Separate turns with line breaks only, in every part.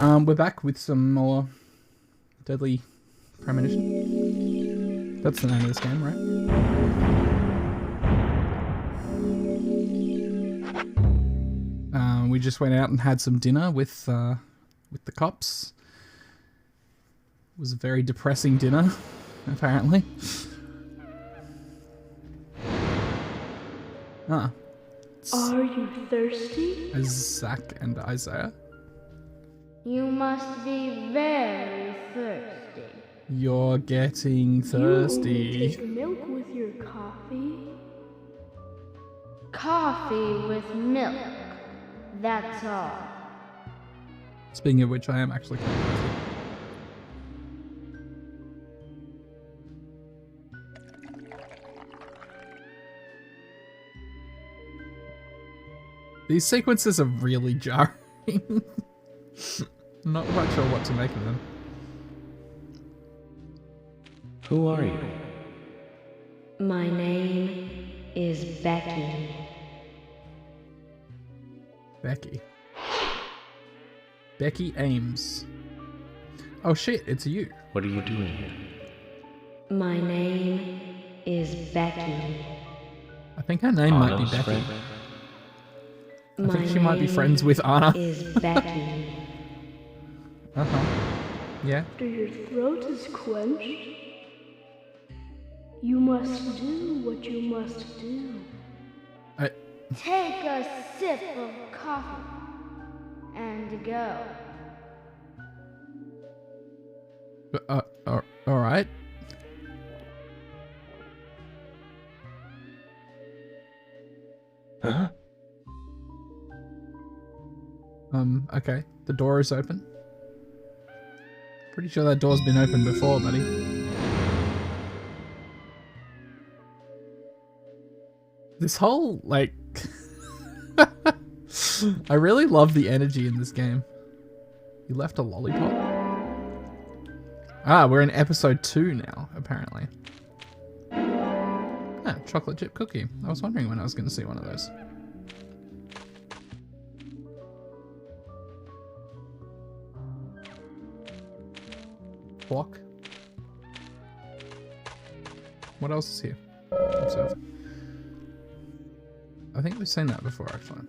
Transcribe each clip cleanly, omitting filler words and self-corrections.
We're back with some more Deadly Premonition. That's the name of this game, right? We just went out and had some dinner with the cops. It was a very depressing dinner, apparently. Ah.
Are you thirsty?
Zach and Isaiah.
You must be very thirsty.
You're getting thirsty.
You take milk with your coffee? Coffee with milk. That's all.
Speaking of which, I am actually kind of thirsty. These sequences are really jarring. I'm not quite sure what to make of them.
Who are you?
My name is Becky.
Becky. Becky Ames. Oh shit, it's you.
What are you doing here?
My name is Becky.
I think her name might be
Anna's
Becky.
friend?
I think she might be friends with Anna.
Is Becky.
Uh-huh. Yeah.
After your throat is quenched, you must do what you must do.
Take a sip of coffee and go.
Alright.
Huh?
Okay. The door is open. Pretty sure that door's been open before, buddy. This whole, like... I really love the energy in this game. You left a lollipop? Ah, we're in episode 2 now, apparently. Ah, chocolate chip cookie. I was wondering when I was going to see one of those. Clock. What else is here? Observe. I think we've seen that before, actually.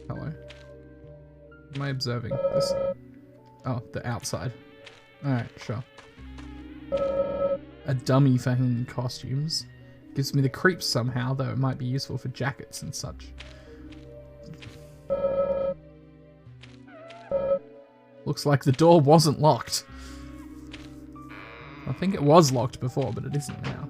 Hello. Am I observing this? Oh, the outside. Alright, sure. A dummy for hanging costumes. Gives me the creeps somehow, though it might be useful for jackets and such. Looks like the door wasn't locked. I think it was locked before, but it isn't now.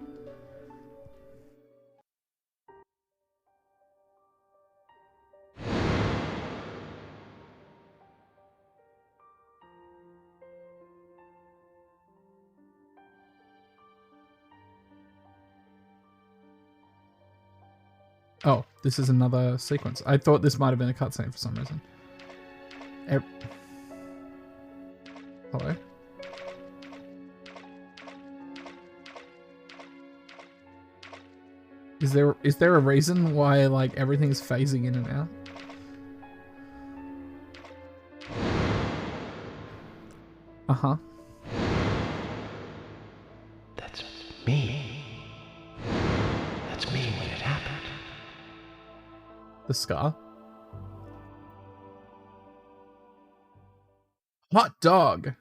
Oh, this is another sequence. I thought this might have been a cutscene for some reason. Hello? Is there a reason why, like, everything's phasing in and out? Uh-huh.
That's me. That's me when it happened.
The scar. Hot dog.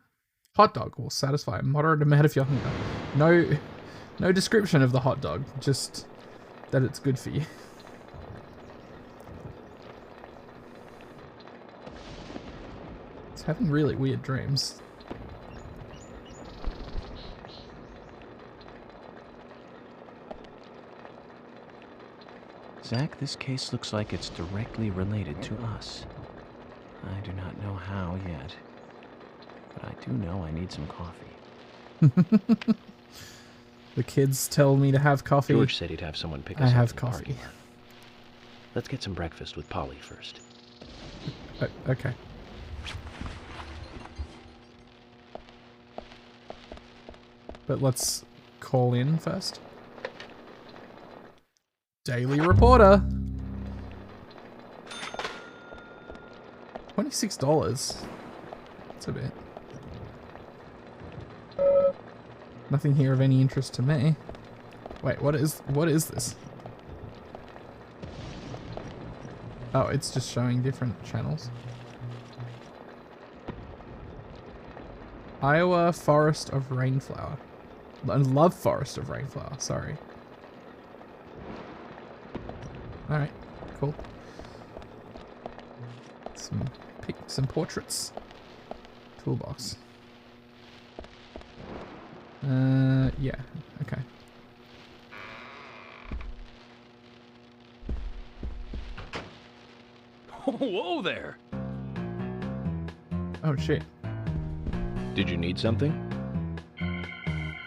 Hot dog will satisfy a moderate amount of your hunger. No description of the hot dog, just that it's good for you. It's having really weird dreams.
Zach, this case looks like it's directly related to us. I do not know how yet, but I do know I need some coffee.
The kids tell me to have coffee.
George said he'd have someone pick us
I
up
have
in the
coffee.
parking lot. Let's get some breakfast with Polly first.
Okay. But let's call in first. Daily Reporter. $26. That's a bit. Nothing here of any interest to me. Wait, what is this? Oh, it's just showing different channels. Iowa Forest of Rainflower. Love Forest of Rainflower, sorry. Alright, cool. Some portraits. Toolbox. Yeah, okay.
Whoa there!
Oh shit.
Did you need something?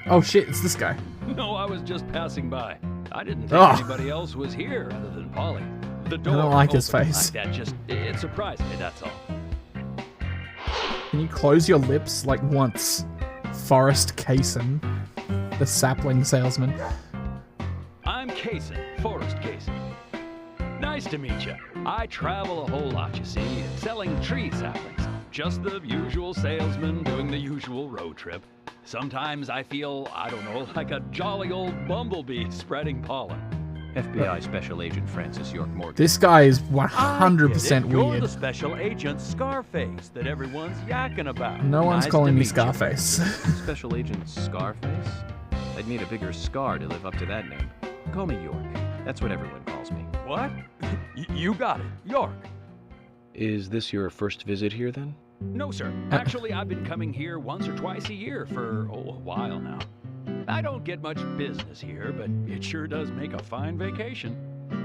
Oh shit, it's this guy.
No, I was just passing by. I didn't think
Ugh.
anybody else was here other than Polly. The door
don't like his
opening
face.
Like that it surprised me, that's all.
Can you close your lips like once? Forrest Kaysen, the sapling salesman.
I'm Kaysen, Forrest Kaysen. Nice to meet you. I travel a whole lot, you see, selling tree saplings. Just the usual salesman doing the usual road trip. Sometimes I feel, I don't know, like a jolly old bumblebee spreading pollen.
FBI Special Agent Francis York Morgan.
This guy is
I
100%
get it. You're
weird.
the special agent Scarface that everyone's yakking about.
No one's
Nice
calling
to
me
meet you.
Scarface.
Special Agent Scarface? I'd need a bigger scar to live up to that name. Call me York. That's what everyone calls me.
What? You got it, York.
Is this your first visit here then?
No, sir. Actually, I've been coming here once or twice a year for, a while now. I don't get much business here, but it sure does make a fine vacation.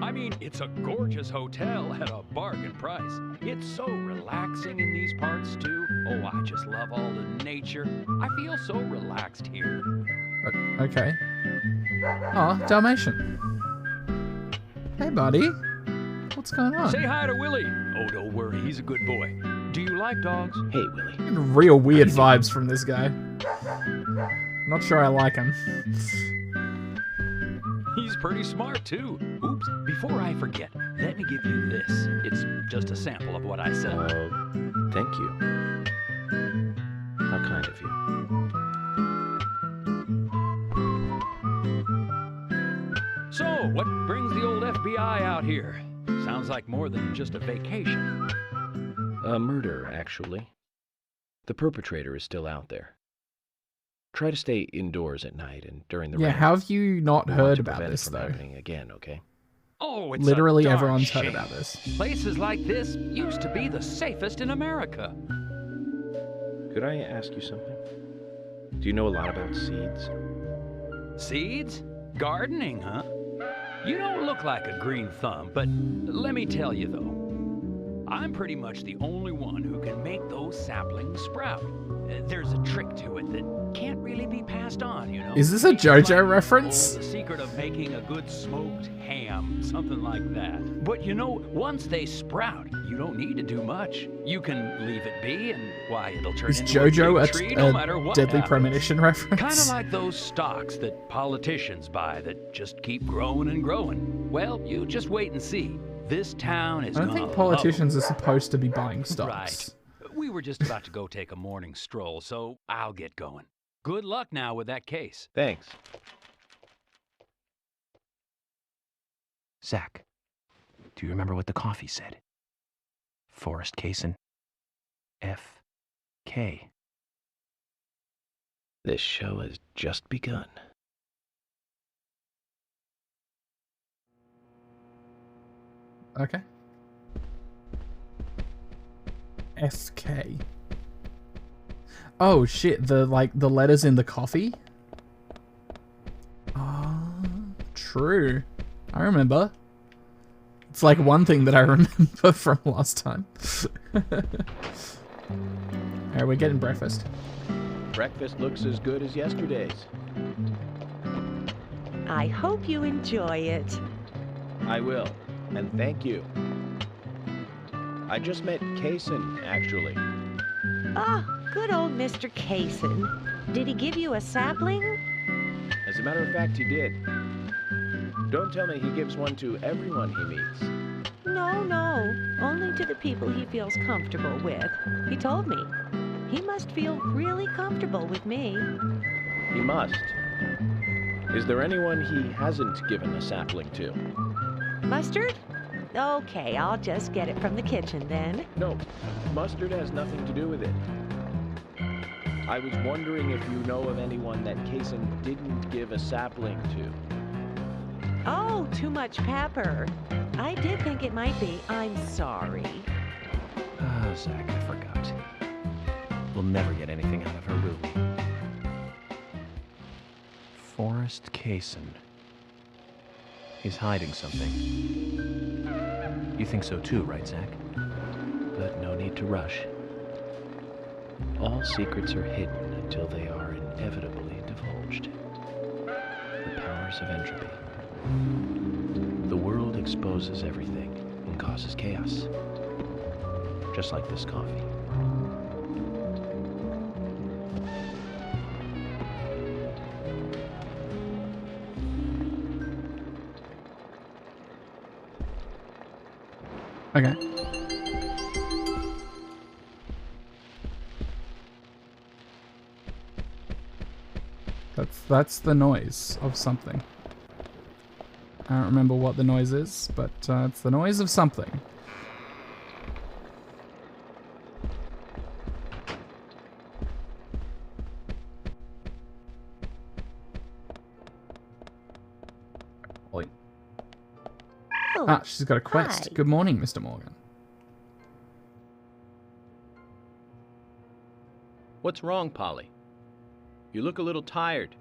I mean, it's a gorgeous hotel at a bargain price. It's so relaxing in these parts, too. Oh, I just love all the nature. I feel so relaxed here.
Okay. Oh, Dalmatian. Hey, buddy. What's going on?
Say hi to Willie. Oh, don't worry, he's a good boy. Do you like dogs?
Hey, Willie.
Real weird vibes from this guy. Not sure I like him.
He's pretty smart, too. Oops, before I forget, let me give you this. It's just a sample of what I sell.
Thank you. How kind of you.
So, what brings the old FBI out here? Sounds like more than just a vacation.
A murder, actually. The perpetrator is still out there. Try to stay indoors at night and during the
Yeah,
rain.
how have you not
We want
heard
to
about
prevent it
this,
from
though?
happening again, okay?
Oh, it's
Literally
a darn
everyone's heard
shame.
about this.
Places like this used to be the safest in America.
Could I ask you something? Do you know a lot about seeds?
Seeds? Gardening, huh? You don't look like a green thumb, but let me tell you though, I'm pretty much the only one who can make those saplings sprout. There's a trick to it that can't really be passed on, you know?
Is this a
It's
JoJo
like,
reference?
the secret of making a good smoked ham, something like that. But you know, once they sprout, you don't need to do much. You can leave it be, and why, it'll turn
Is
into a
JoJo
big tree no matter
a
what
Deadly
happens.
Premonition reference?
Kind of like those stocks that politicians buy that just keep growing and growing. Well, you just wait and see. This town is
I don't
gonna
think politicians
love
are supposed to be buying
'em.
stocks.
Right. We were just about to go take a morning stroll, so I'll get going. Good luck now with that case.
Thanks.
Zach, do you remember what the coffee said? Forrest Kaysen. F.K.
This show has just begun.
Okay. FK. Oh shit, the letters in the coffee? Ah, true. I remember. It's like one thing that I remember from last time. Alright, we're getting breakfast.
Breakfast looks as good as yesterday's.
I hope you enjoy it.
I will, and thank you. I just met Kaysen, actually.
Ah, good old Mr. Kaysen. Did he give you a sapling?
As a matter of fact, he did. Don't tell me he gives one to everyone he meets.
No, only to the people he feels comfortable with. He told me. He must feel really comfortable with me.
He must. Is there anyone he hasn't given a sapling to?
Mustard? Okay, I'll just get it from the kitchen then.
No, mustard has nothing to do with it. I was wondering if you know of anyone that Kaysen didn't give a sapling to.
Oh, too much pepper. I did think it might be. I'm sorry.
Ah, Zach, I forgot. We'll never get anything out of her, will we? Forrest Kaysen. He's hiding something. You think so too, right, Zach? But no need to rush. All secrets are hidden until they are inevitably divulged. The powers of entropy. The world exposes everything and causes chaos. Just like this coffee.
Okay. That's the noise of something. I don't remember what the noise is, but it's the noise of something. Oi.
Oh,
Ah, she's got a quest.
hi.
Good morning, Mr. Morgan.
What's wrong, Polly? You look a little tired.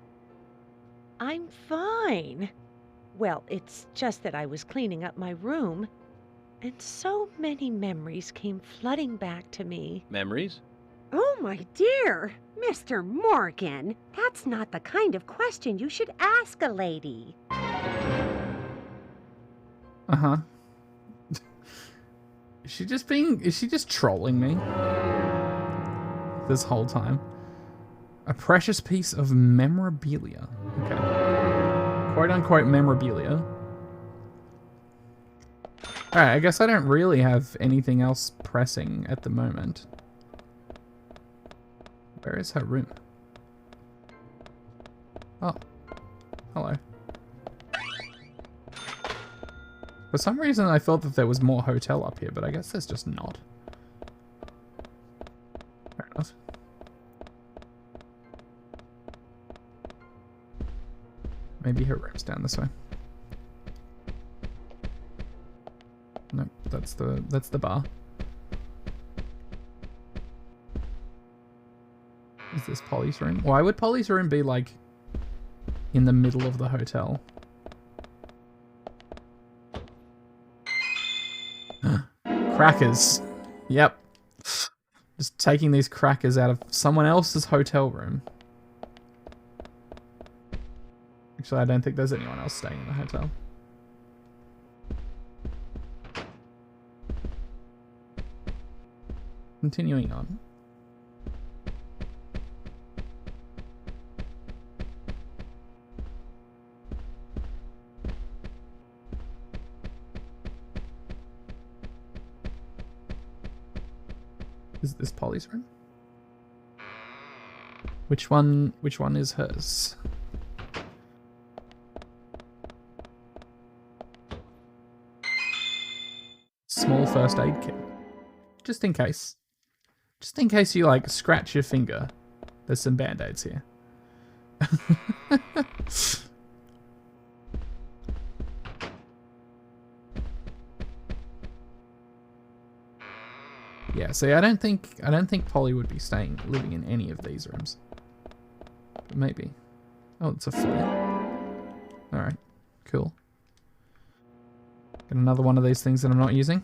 I'm fine. Well, it's just that I was cleaning up my room, and so many memories came flooding back to me.
Memories?
Oh, my dear, Mr. Morgan, that's not the kind of question you should ask a lady.
Uh-huh. Is she just trolling me? This whole time. A precious piece of memorabilia. Okay. Quote unquote memorabilia. Alright, I guess I don't really have anything else pressing at the moment. Where is her room? Oh. Hello. For some reason I thought that there was more hotel up here, but I guess there's just not. Fair enough. Maybe her room's down this way. Nope, that's the bar. Is this Polly's room? Why would Polly's room be like in the middle of the hotel? Crackers. Yep. Just taking these crackers out of someone else's hotel room. Actually, I don't think there's anyone else staying in the hotel. Continuing on. Is this Polly's room? Which one is hers? Small first aid kit. Just in case. Just in case you like scratch your finger. There's some band-aids here. Yeah, see, I don't think Polly would be living in any of these rooms. But maybe. Oh, it's a flare. Alright, cool. Got another one of these things that I'm not using.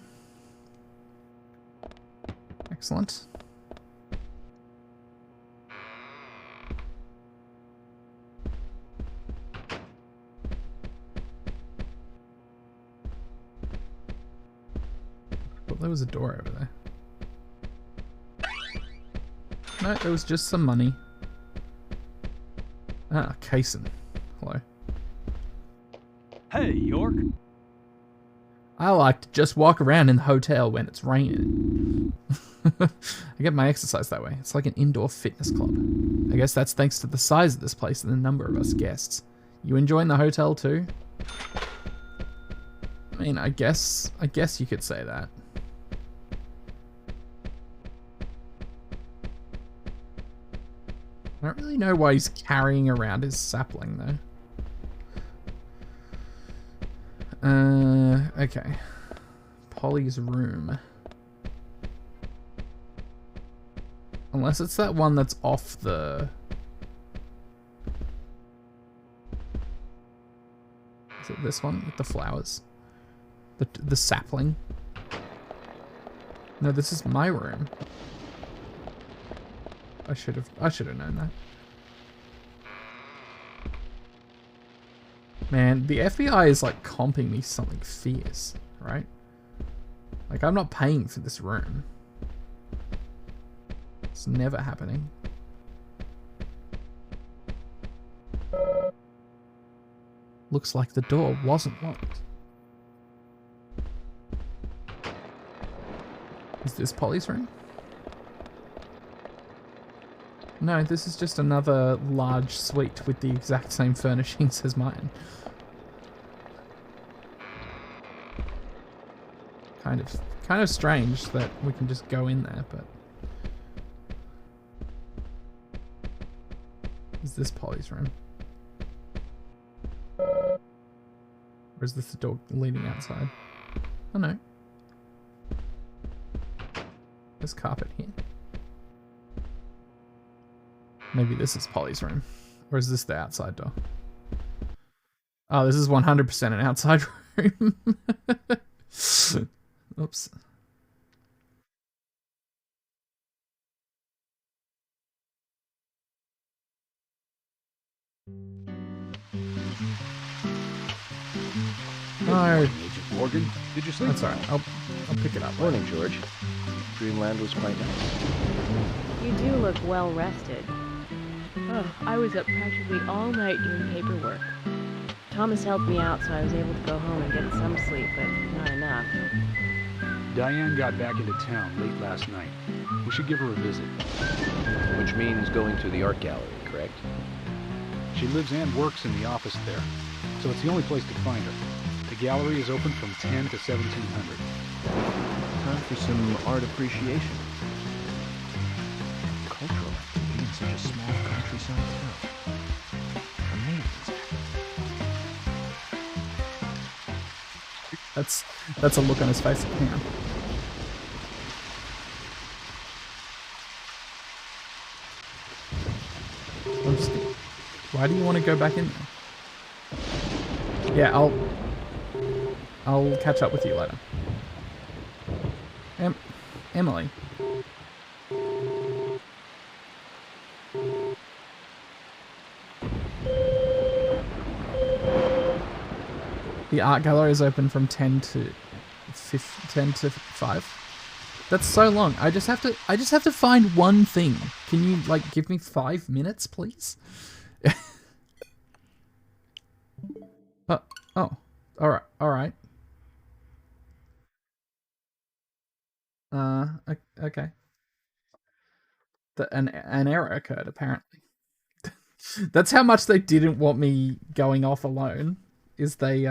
Excellent. But there was a door over there. No, it was just some money. Ah, Kaysen. Hello.
Hey, York.
I like to just walk around in the hotel when it's raining. I get my exercise that way. It's like an indoor fitness club. I guess that's thanks to the size of this place and the number of us guests. You enjoying the hotel too? I mean, I guess you could say that. I don't really know why he's carrying around his sapling though. Okay. Polly's room. Unless it's that one that's off the... Is it this one with the flowers? The sapling? No, this is my room. I should have known that. Man, the FBI is like comping me something fierce, right? Like, I'm not paying for this room. It's never happening. Looks like the door wasn't locked. Is this Polly's room? No, this is just another large suite with the exact same furnishings as mine. Kind of strange that we can just go in there, but... Is this Polly's room? Or is this the door leading outside? Oh no. There's carpet here. Maybe this is Polly's room. Or is this the outside door? Oh, this is 100% an outside room. Oops. No.
Agent Morgan, did you sleep?
That's alright. I'll pick it up.
Morning, George. Dreamland was quite nice.
You do look well rested. Oh, I was up practically all night doing paperwork. Thomas helped me out, so I was able to go home and get some sleep, but not enough.
Diane got back into town late last night. We should give her a visit.
Which means going to the art gallery, correct?
She lives and works in the office there, so it's the only place to find her. The gallery is open from 10 to 1700.
Time for some art appreciation. Cultural activity in such a small countryside town. Amazing.
That's a look on his face. Hang on. Why do you want to go back in there? Yeah, I'll catch up with you later. Emily. The art gallery is open from 10 to 5. That's so long. I just have to find one thing. Can you like give me 5 minutes, please? Oh. All right. Okay. An error occurred apparently. That's how much they didn't want me going off alone. Is they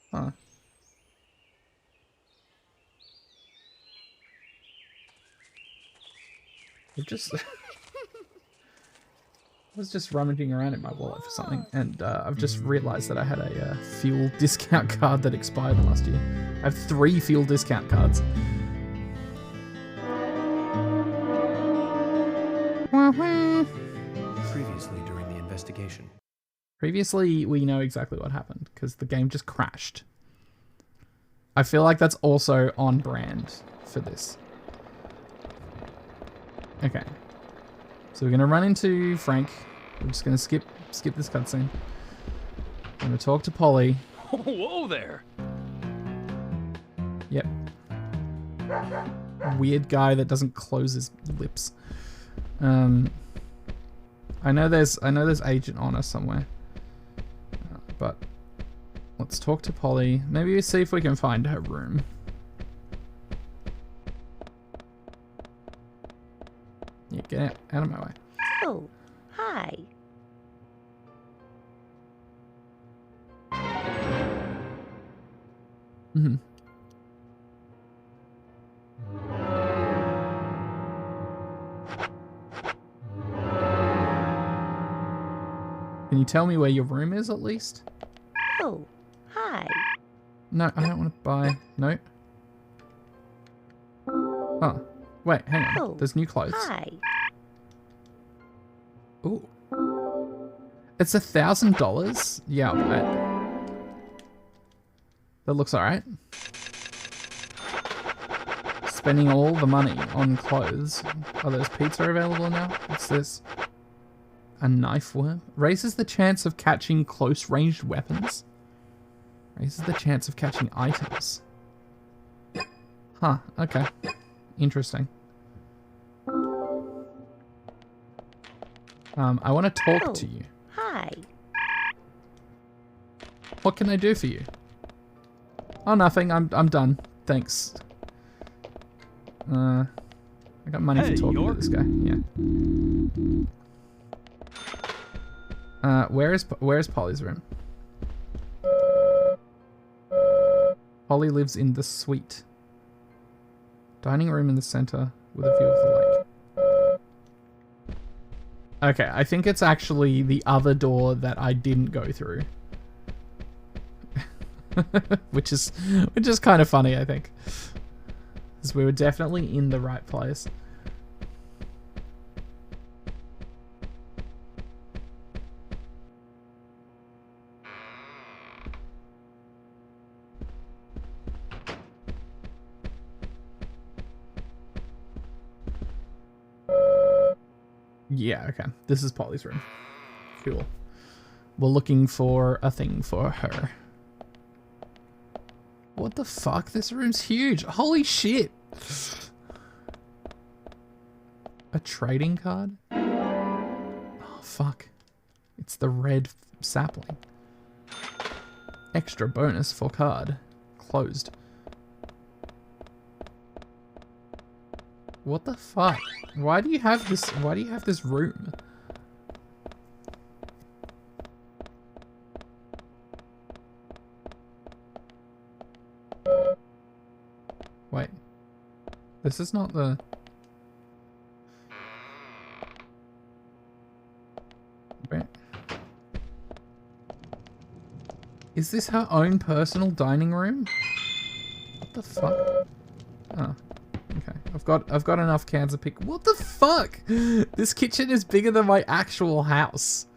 Huh. I was just rummaging around in my wallet for something, and I've just realised that I had a fuel discount card that expired last year. I have 3 fuel discount cards.
Previously during the investigation.
Previously, we know exactly what happened, because the game just crashed. I feel like that's also on brand for this. Okay. So we're going to run into Frank. We're just going to skip this cutscene. I'm going to talk to Polly.
Whoa there!
Yep. weird guy that doesn't close his lips. I know there's Agent Honor somewhere. But let's talk to Polly. Maybe see if we can find her room. Yeah, get out of my way.
Oh, hi.
Mm-hmm. Can you tell me where your room is at least?
Oh, hi.
No, I don't want to buy. No. Oh, wait, hang on.
Oh,
There's new clothes.
Hi.
Ooh. It's $1,000? Yeah, I'll buy it. That looks alright. Spending all the money on clothes. Are those pizza available now? What's this? A knife worm? Raises the chance of catching close-ranged weapons. Raises the chance of catching items. Huh, okay. Interesting. I want to talk to you.
Hi.
What can I do for you? Oh, nothing. I'm done. Thanks. I got money for talking to this guy. Yeah. Where is Polly's room? Polly lives in the suite. Dining room in the center with a view of the lake. Okay, I think it's actually the other door that I didn't go through. which is kind of funny, I think. Because we were definitely in the right place. Yeah, okay. This is Polly's room. Cool. We're looking for a thing for her. What the fuck? This room's huge. Holy shit. A trading card? Oh, fuck. It's the red sapling. Extra bonus for card. Closed. What the fuck? Why do you have this? Why do you have this room? Wait. This is not the... Wait. Is this her own personal dining room? What the fuck? Oh. Okay. I've got enough cans of pickle. What the fuck? This kitchen is bigger than my actual house.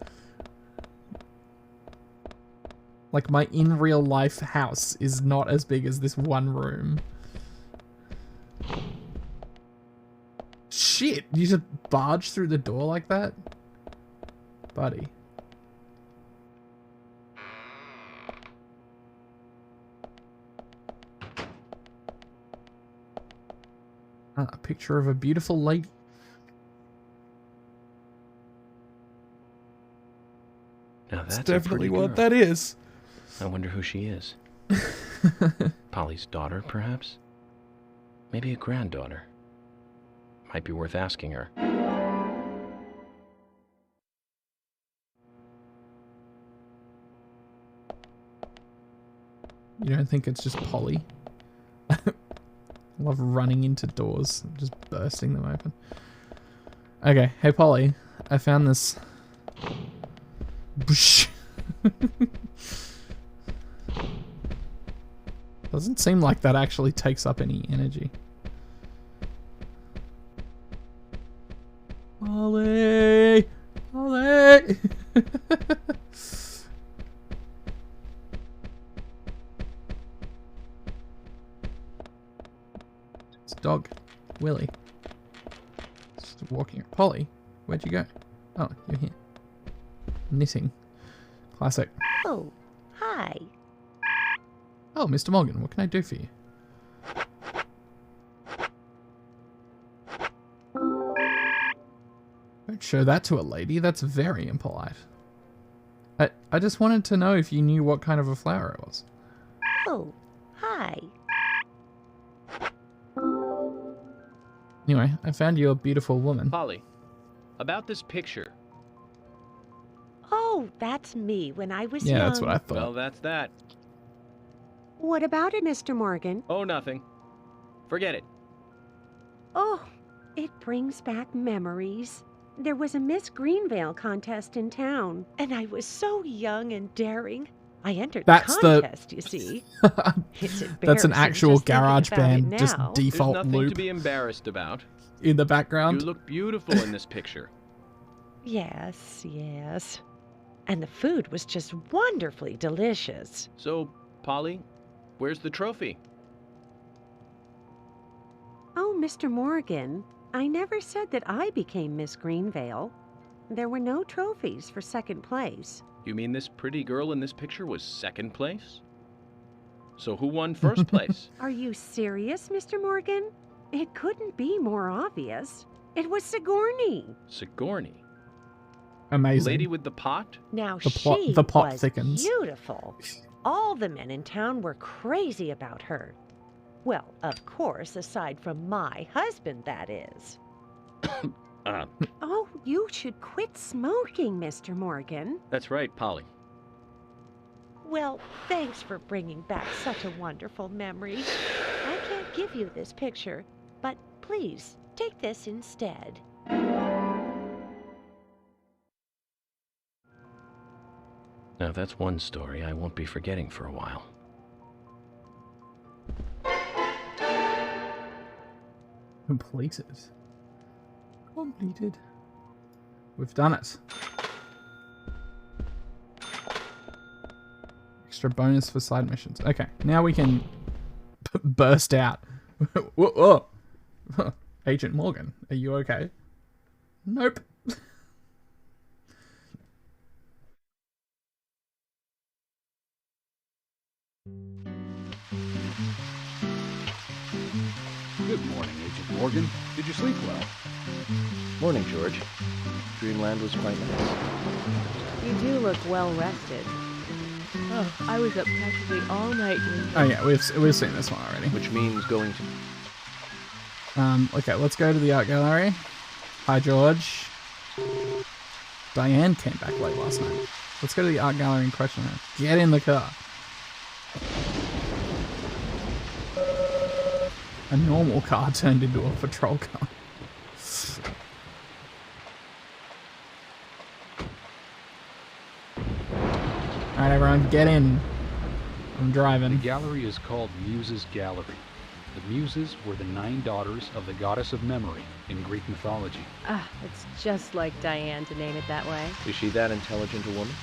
Like, my in real life house is not as big as this one room. Shit, you just barge through the door like that? Buddy. A picture of a beautiful lady.
Now that's
definitely
a pretty
what
girl.
that is.
I wonder who she is. Polly's daughter, perhaps? Maybe a granddaughter. Might be worth asking her.
You don't think it's just Polly? I love running into doors, just bursting them open. Okay, hey Polly, I found this. Doesn't seem like that actually takes up any energy. Polly! Polly! It's a dog. Willie. Just walking. Polly, where'd you go? Oh, you're here. Knitting. Classic.
Oh, hi.
Oh, Mr. Morgan, what can I do for you? Don't show that to a lady. That's very impolite. I just wanted to know if you knew what kind of a flower it was.
Oh, hi.
Anyway, I found you a beautiful woman.
Polly, about this picture.
Oh, that's me when I was
Yeah,
young.
that's what I thought.
Well, that's that.
What about it, Mr. Morgan?
Oh, nothing. Forget it.
Oh, it brings back memories. There was a Miss Greenvale contest in town.
And I was so young and daring. I entered
That's
the contest, you see. It's
That's an
embarrassing
actual
just thinking
garage
about it
band, just
now.
default
There's nothing
loop
to be embarrassed about.
in the
You
background.
look beautiful in this picture.
Yes, yes. And the food was just wonderfully delicious.
So, Polly, where's the trophy?
Oh, Mr. Morgan, I never said that I became Miss Greenvale. There were no trophies for second place.
You mean this pretty girl in this picture was second place? So who won first place?
Are you serious, Mr. Morgan? It couldn't be more obvious. It was Sigourney.
Sigourney.
Amazing.
Lady with the pot?
Now
The pot
was
thickens.
beautiful. All the men in town were crazy about her. Well, of course, aside from my husband, that is.
Oh, you should quit smoking, Mr. Morgan.
That's right, Polly.
Well, thanks for bringing back such a wonderful memory. I can't give you this picture, but please take this instead.
Now that's one story I won't be forgetting for a while.
Completed. Completed. We've done it. Extra bonus for side missions. Okay, now we can burst out. Whoa, whoa. Agent Morgan, are you okay? Nope.
Good morning, Agent Morgan. Did you sleep well?
Morning, George. Dreamland was quite nice.
You do look well rested. Oh, I was up practically all night doing.
Oh yeah, we've seen this one already.
Which means going to...
Okay, let's go to the art gallery. Hi, George. Diane came back late last night. Let's go to the art gallery and question her. Get in the car. A normal car turned into a patrol car. Alright, everyone, get in. I'm
The
driving.
gallery is called Muses Gallery. The Muses were the 9 daughters of the goddess of memory in Greek mythology.
Ah, it's just like Diane to name it that way.
Is she that intelligent a woman?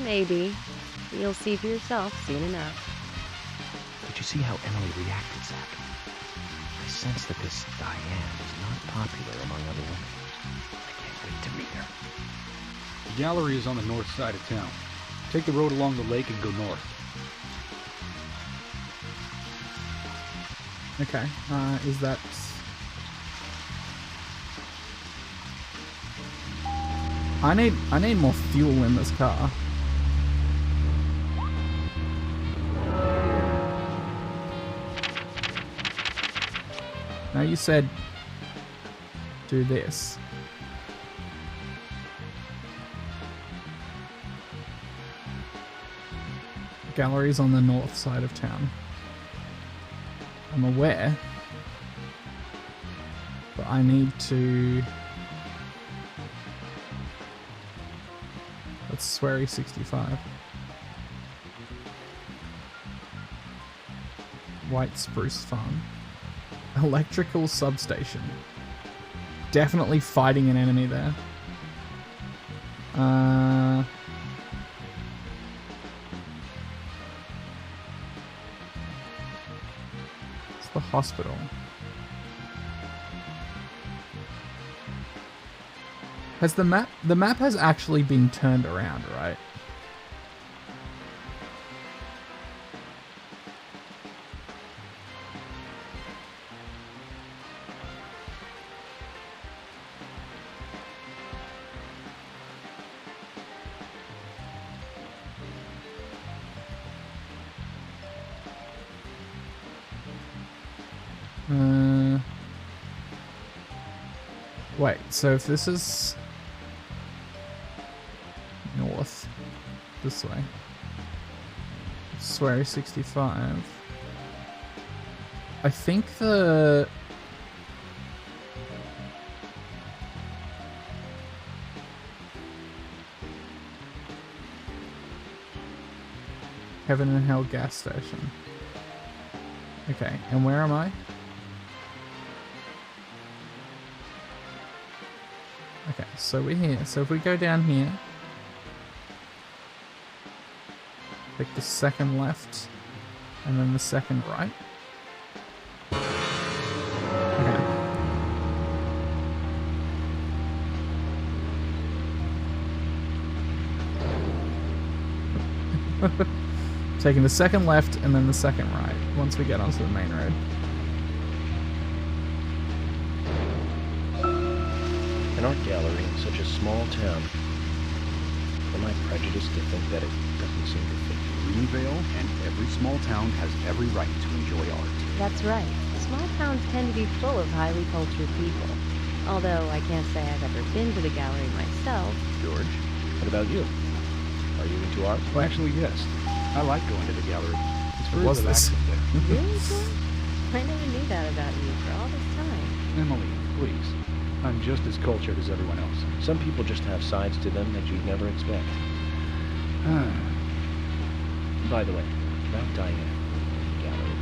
Maybe. You'll see for yourself soon enough.
Did you see how Emily reacted, Zach? I sense that this Diane is not popular among other women. I can't wait to meet her.
The gallery is on the north side of town. Take the road along the lake and go north.
Okay, is that... I need more fuel in this car. Now you said do this. Gallery's on the north side of town. I'm aware, but I need to... That's Swery 65. White Spruce Farm. Electrical substation. Definitely fighting an enemy there. It's the hospital. Has the map has actually been turned around, right? Wait, so if this is north, this way, Swery 65, I think the... Heaven and Hell gas station. Okay, and where am I? Okay, so we're here. So if we go down here, take the second left, and then the second right. Okay. Taking the second left and then the second right once we get onto the main road.
An art gallery in such a small town. Am I prejudiced to think that it doesn't seem to fit?
Greenvale and every small town has every right to enjoy art.
That's right. Small towns tend to be full of highly cultured people. Although I can't say I've ever been to the gallery myself.
George, what about you? Are you into art?
Well, actually, yes. I like going to the gallery. It's very
What's this?
relaxing there.
Really, George? I never knew that about you for all this time.
Emily, please. I'm just as cultured as everyone else.
Some people just have sides to them that you'd never expect. By the way, about Diane, gallery.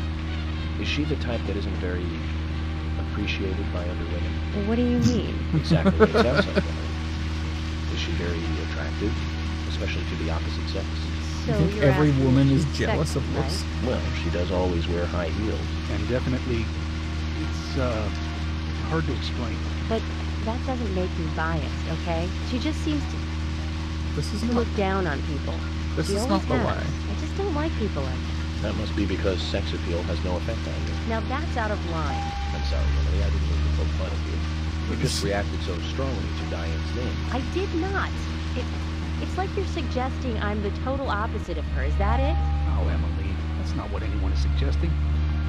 Is she the type that isn't very appreciated by other women?
Well, what do you mean?
Exactly, it sounds like that. Is she very attractive, especially to the opposite sex?
So
I think
you're
every
asking
woman
if
is
she's
jealous
sexy,
of looks.
right?
Well, she does always wear high heels.
And definitely, it's hard to explain.
But that doesn't make me biased, okay? She just seems to
This is not.
look down on people.
This
She
is
always
not the
has.
way.
I just don't like people like that.
That must be because sex appeal has no effect on you.
Now that's out of line.
I'm sorry, Emily, I didn't mean to poke fun of you. You just reacted so strongly to Diane's name.
I did not. It's like you're suggesting I'm the total opposite of her. Is that it?
Oh, Emily, that's not what anyone is suggesting.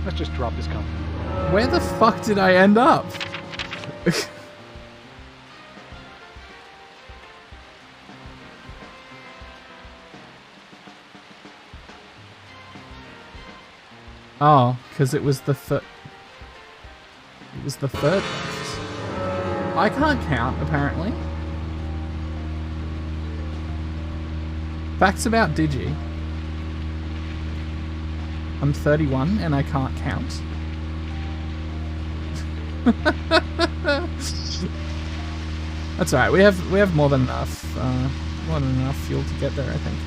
Let's just drop this compliment.
Where the fuck did I end up? Oh, because it was the third. It was the third left. I can't count, apparently. Facts about Digi. I'm 31 and I can't count. That's alright. We have more than enough fuel to get there, I think.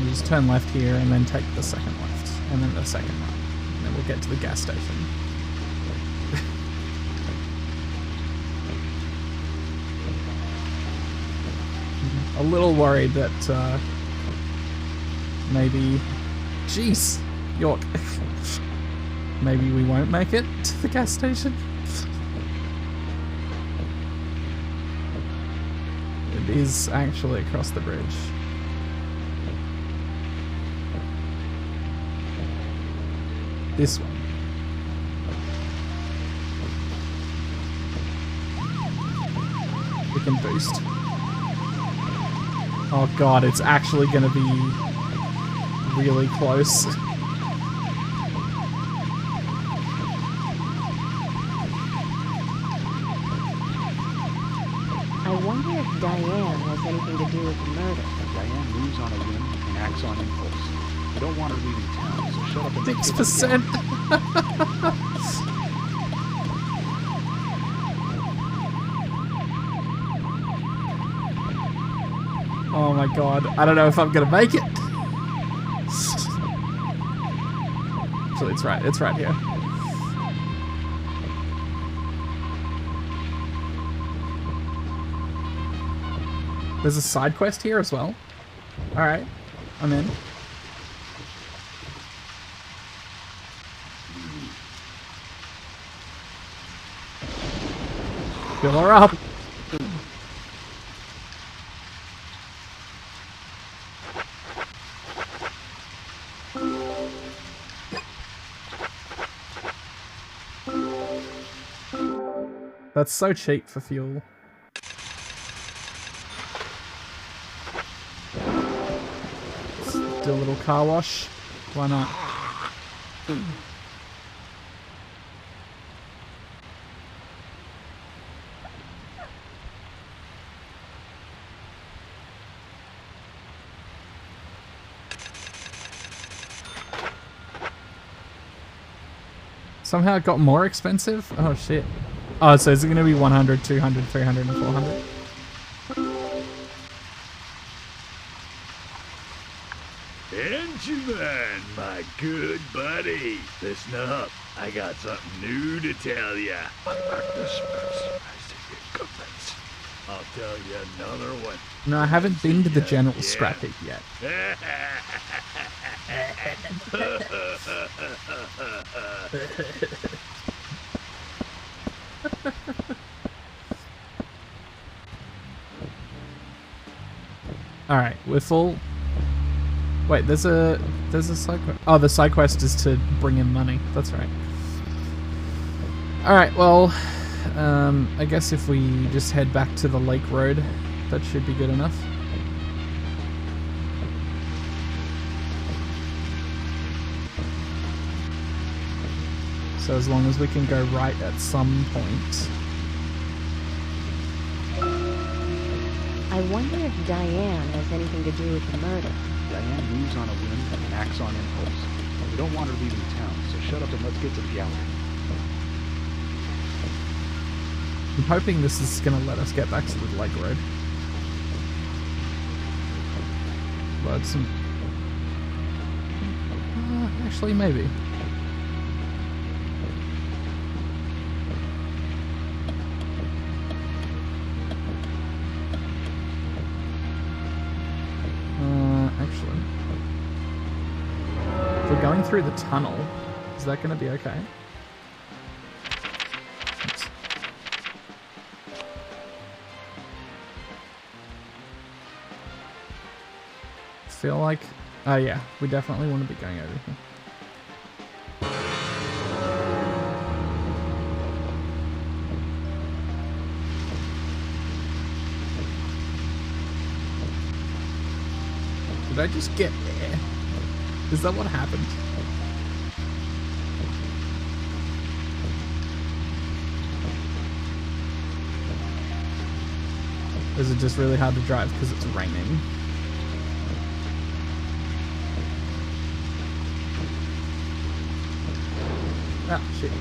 You just turn left here and then take the second left and then the second right, and then we'll get to the gas station. A little worried that maybe, jeez, York, maybe we won't make it to the gas station. It is actually across the bridge. This one. We can boost. Oh god, it's actually gonna be really close.
I wonder if Diane has anything to do with the murder.
Diane moves on a whim and acts on impulse. I don't want her leaving town, so shut up and make
6%. Oh my god, I don't know if I'm gonna make it. Actually, it's right here. There's a side quest here as well. Alright, I'm in. Fill her up. That's so cheap for fuel. Let's do a little car wash. Why not? Somehow it got more expensive? Oh shit. Oh, so is it going to be 100, 200, 300, and 400?
Benjamin, my good buddy. Listen up. I got something new to tell ya. I'll tell you another one.
No, I haven't been to the general scrap heap yet. Alright, we're full. Wait, there's a side quest. Oh, the side quest is to bring in money. That's right. Alright, well, I guess if we just head back to the lake road, that should be good enough. So as long as we can go right at some point.
I wonder if Diane has anything to do with the murder.
Diane moves on a whim and acts on impulse. We don't want her leaving town, so shut up and let's get to the gallery.
I'm hoping this is going to let us get back to the lake road. Load some... actually, maybe. Actually. If we're going through the tunnel, is that going to be okay? Oops. Feel like... oh yeah, we definitely want to be going over here. Did I just get there? Is that what happened? Is it just really hard to drive because it's raining? Ah, shit.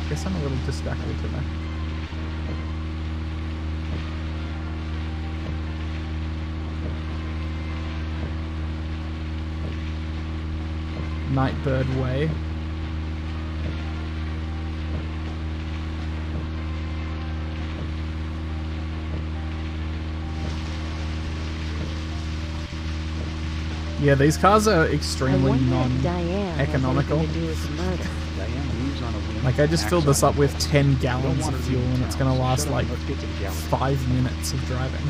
Guess I'm a little distracted today. Nightbird Way. Yeah, these cars are extremely non-economical. Like, I just filled this up with 10 gallons of fuel and it's gonna last like 5 minutes of driving.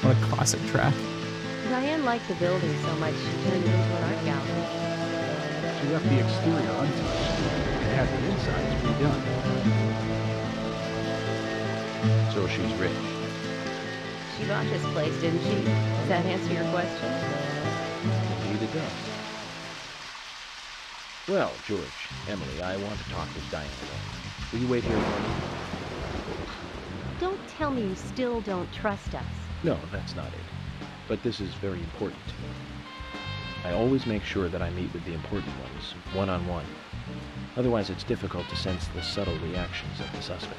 What a classic track.
Diane liked the building so much she turned it into an art gallery.
She left the exterior untouched and had the insides redone.
So she's rich.
She bought this place, didn't she? Does that answer your question?
Indeed it does. Well, George, Emily, I want to talk with Diane alone. Will you wait here for me?
Don't tell me you still don't trust us.
No, that's not it. But this is very important to me. I always make sure that I meet with the important ones, one-on-one. Otherwise, it's difficult to sense the subtle reactions of the suspect.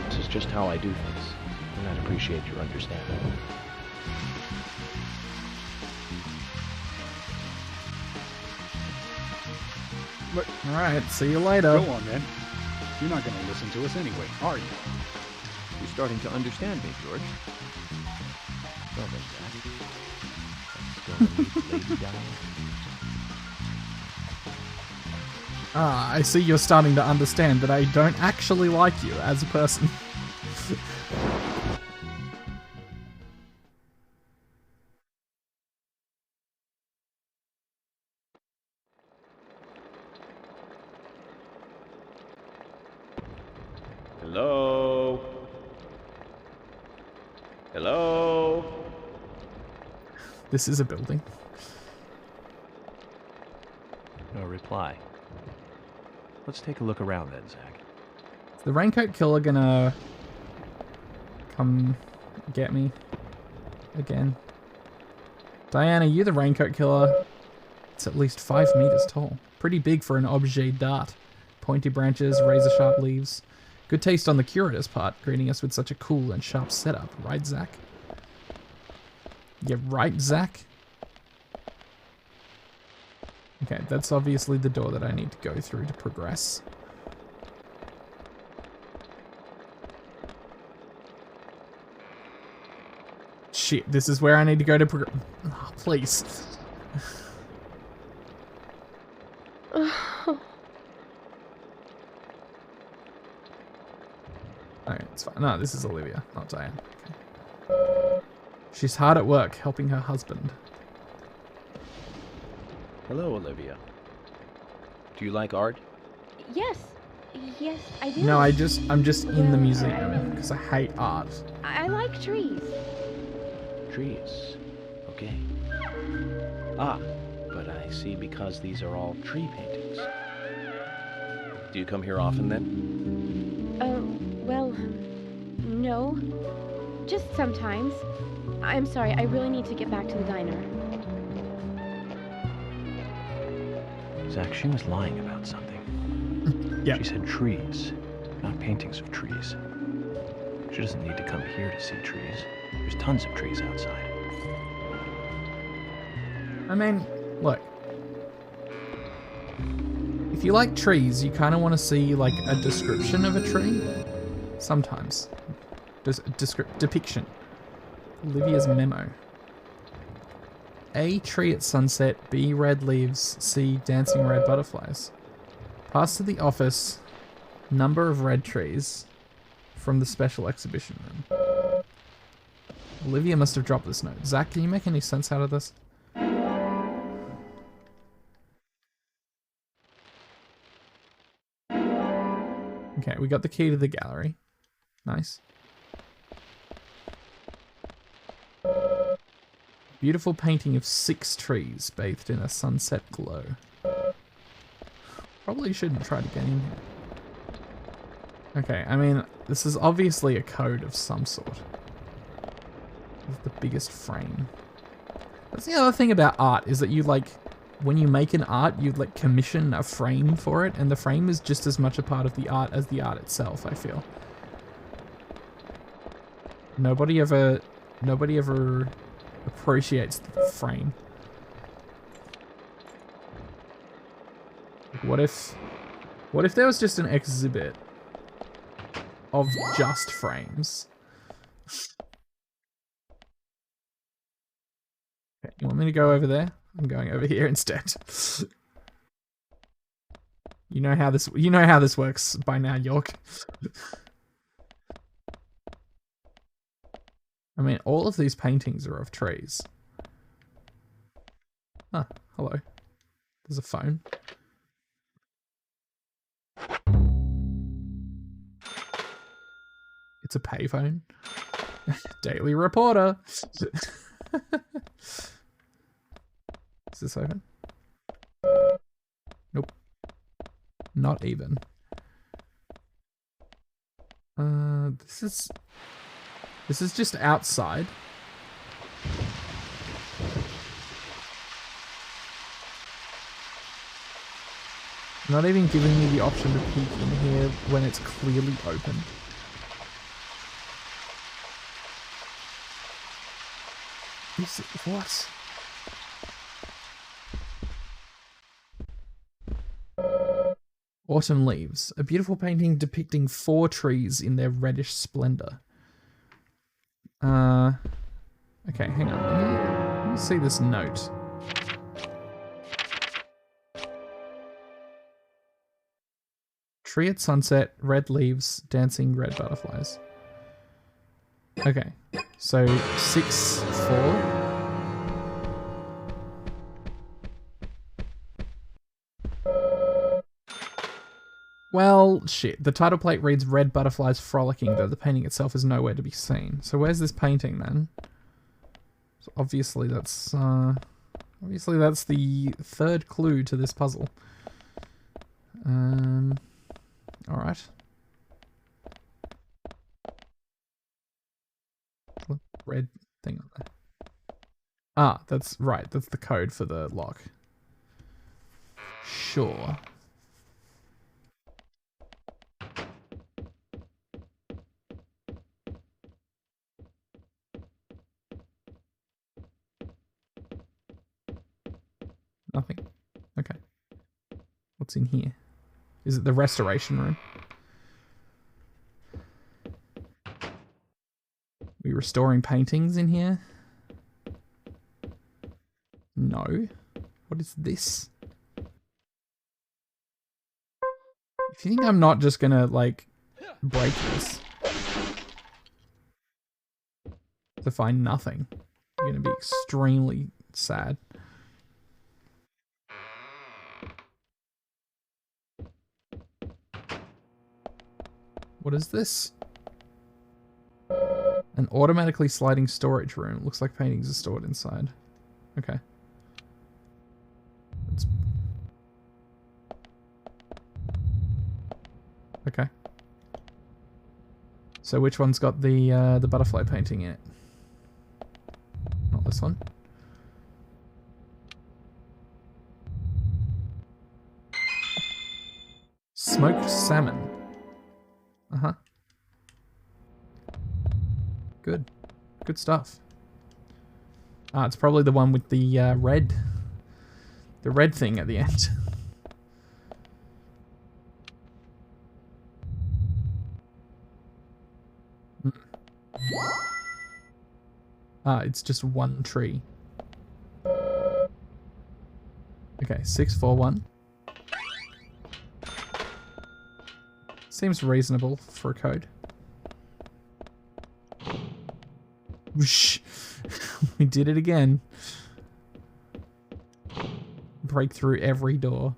This is just how I do things, and I'd appreciate your understanding.
Alright, see you later.
Go on, then. You're not going to listen to us anyway, are you?
You're starting to understand me, George. Well then, Jack. Still need Lady Diana.
Ah, I see you're starting to understand that I don't actually like you as a person.
Hello? Hello?
This is a building.
No reply. Let's take a look around then, Zach.
Is the Raincoat Killer gonna come get me again? Diana, you the Raincoat Killer. It's at least 5 meters tall. Pretty big for an objet d'art. Pointy branches, razor-sharp leaves. Good taste on the curator's part, greeting us with such a cool and sharp setup. Right, Zach? Yeah, right, Zach? Okay, that's obviously the door that I need to go through to progress. Shit, this is where I need to go to progress. Oh, please. Okay, it's fine. No, this is Olivia, not Diane. Okay. She's hard at work helping her husband.
Hello, Olivia. Do you like art?
Yes. Yes, I do.
No, I'm just in the museum because I hate art.
I like trees.
Trees. Okay. Ah, but I see because these are all tree paintings. Do you come here often then?
Well, no. Just sometimes. I'm sorry, I really need to get back to the diner.
Zach, she was lying about something.
Yeah.
She said trees, not paintings of trees. She doesn't need to come here to see trees. There's tons of trees outside.
I mean, look. If you like trees, you kind of want to see like a description of a tree. Sometimes. Depiction. Olivia's memo. A, tree at sunset. B, red leaves. C, dancing red butterflies. Pass to the office. Number of red trees from the special exhibition room. Olivia must have dropped this note. Zach, can you make any sense out of this? Okay, we got the key to the gallery. Nice. Beautiful painting of 6 trees bathed in a sunset glow. Probably shouldn't try to get in here. Okay, I mean, this is obviously a code of some sort. With the biggest frame. That's the other thing about art, is that you like, when you make an art, you like commission a frame for it, and the frame is just as much a part of the art as the art itself, I feel. Nobody ever appreciates the frame. What if there was just an exhibit of just frames? Okay, you want me to go over there? I'm going over here instead. You know how this works by now, York. I mean, all of these paintings are of trees. Ah, hello. There's a phone. It's a payphone. Daily Reporter. Is this open? Nope. Not even. This is just outside. Not even giving me the option to peek in here when it's clearly open. Is it, what? Autumn Leaves. A beautiful painting depicting 4 trees in their reddish splendor. Okay, hang on. Let me see this note. Tree at sunset, red leaves, dancing red butterflies. Okay, so 6-4. Well, shit. The title plate reads red butterflies frolicking, though the painting itself is nowhere to be seen. So where's this painting then? So obviously that's the third clue to this puzzle. Alright. Red thing on there. Ah, that's right. That's the code for the lock. Sure. Nothing. Okay. What's in here? Is it the restoration room? We restoring paintings in here? No. What is this? If you think I'm not just gonna, like, break this to find nothing, you're gonna be extremely sad. What is this? An automatically sliding storage room. Looks like paintings are stored inside. Okay. Okay. So which one's got the butterfly painting in it? Not this one. Smoked salmon. Uh-huh. Good. Good stuff. Ah, it's probably the one with the red thing at the end. Ah, it's just one tree. Okay, 641. Seems reasonable for a code. Whoosh. We did it again. Break through every door.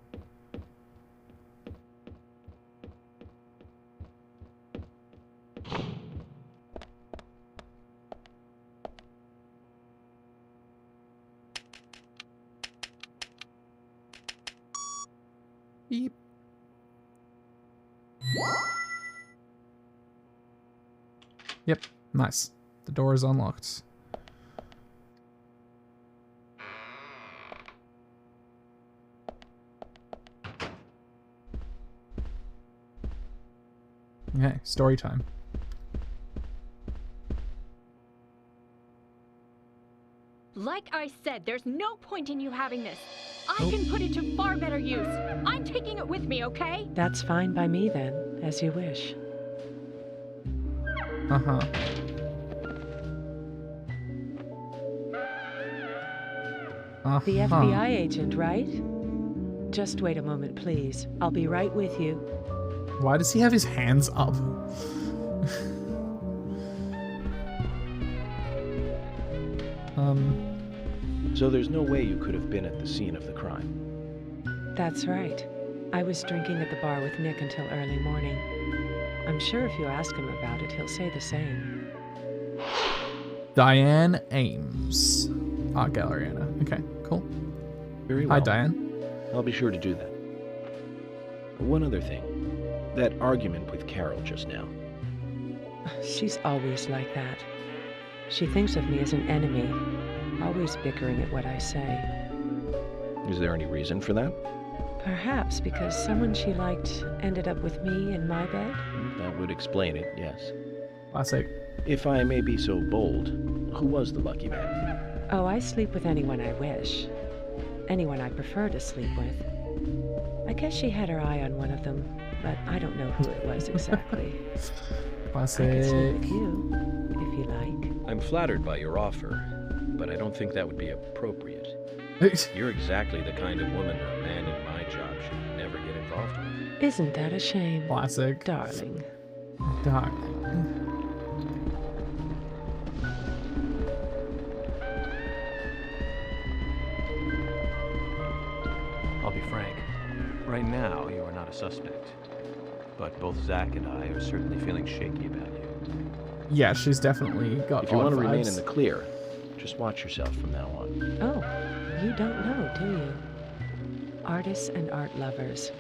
Beep. Yep, nice. The door is unlocked. Okay, story time.
Like I said, there's no point in you having this. I can put it to far better use. I'm taking it with me, okay?
That's fine by me then, as you wish.
Uh-huh.
The FBI agent, right? Just wait a moment, please. I'll be right with you.
Why does he have his hands up?
So there's no way you could have been at the scene of the crime?
That's right. I was drinking at the bar with Nick until early morning. I'm sure if you ask him about it, he'll say the same.
Diane Ames. Art gallery owner. Okay, cool.
Very well.
Hi, Diane.
I'll be sure to do that. One other thing. That argument with Carol just now.
She's always like that. She thinks of me as an enemy, always bickering at what I say.
Is there any reason for that?
Perhaps because someone she liked ended up with me in my bed?
That would explain it, yes.
Classic.
If I may be so bold, who was the lucky man?
Oh, I sleep with anyone I wish. Anyone I prefer to sleep with. I guess she had her eye on one of them, but I don't know who it was exactly. I can sleep
Classic.
with you, if you like.
I'm flattered by your offer, but I don't think that would be appropriate. You're exactly the kind of woman a man in my job should never get involved with.
Isn't that a shame?
Classic.
Darling.
Darling.
I'll be frank. Right now, you are not a suspect. But both Zach and I are certainly feeling shaky about you.
Yeah, she's definitely got
If you want to remain
vibes.
in the clear, just watch yourself from now on.
Oh, you don't know, do you? Artists and art lovers,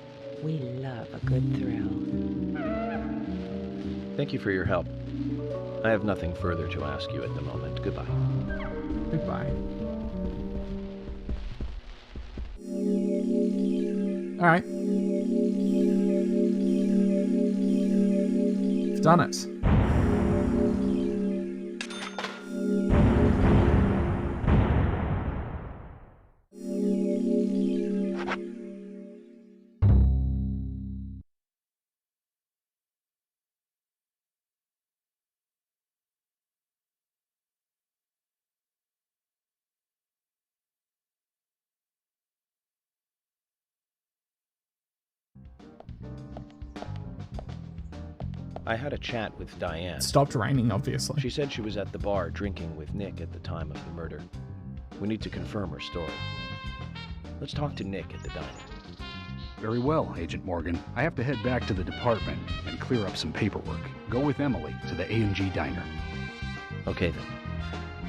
we love a good thrill.
Thank you for your help. I have nothing further to ask you at the moment. Goodbye.
Goodbye. Alright. We've done it.
I had a chat with Diane.
It stopped raining, obviously.
She said she was at the bar drinking with Nick at the time of the murder. We need to confirm her story. Let's talk to Nick at the diner.
Very well, Agent Morgan. I have to head back to the department and clear up some paperwork. Go with Emily to the A&G diner.
Okay then.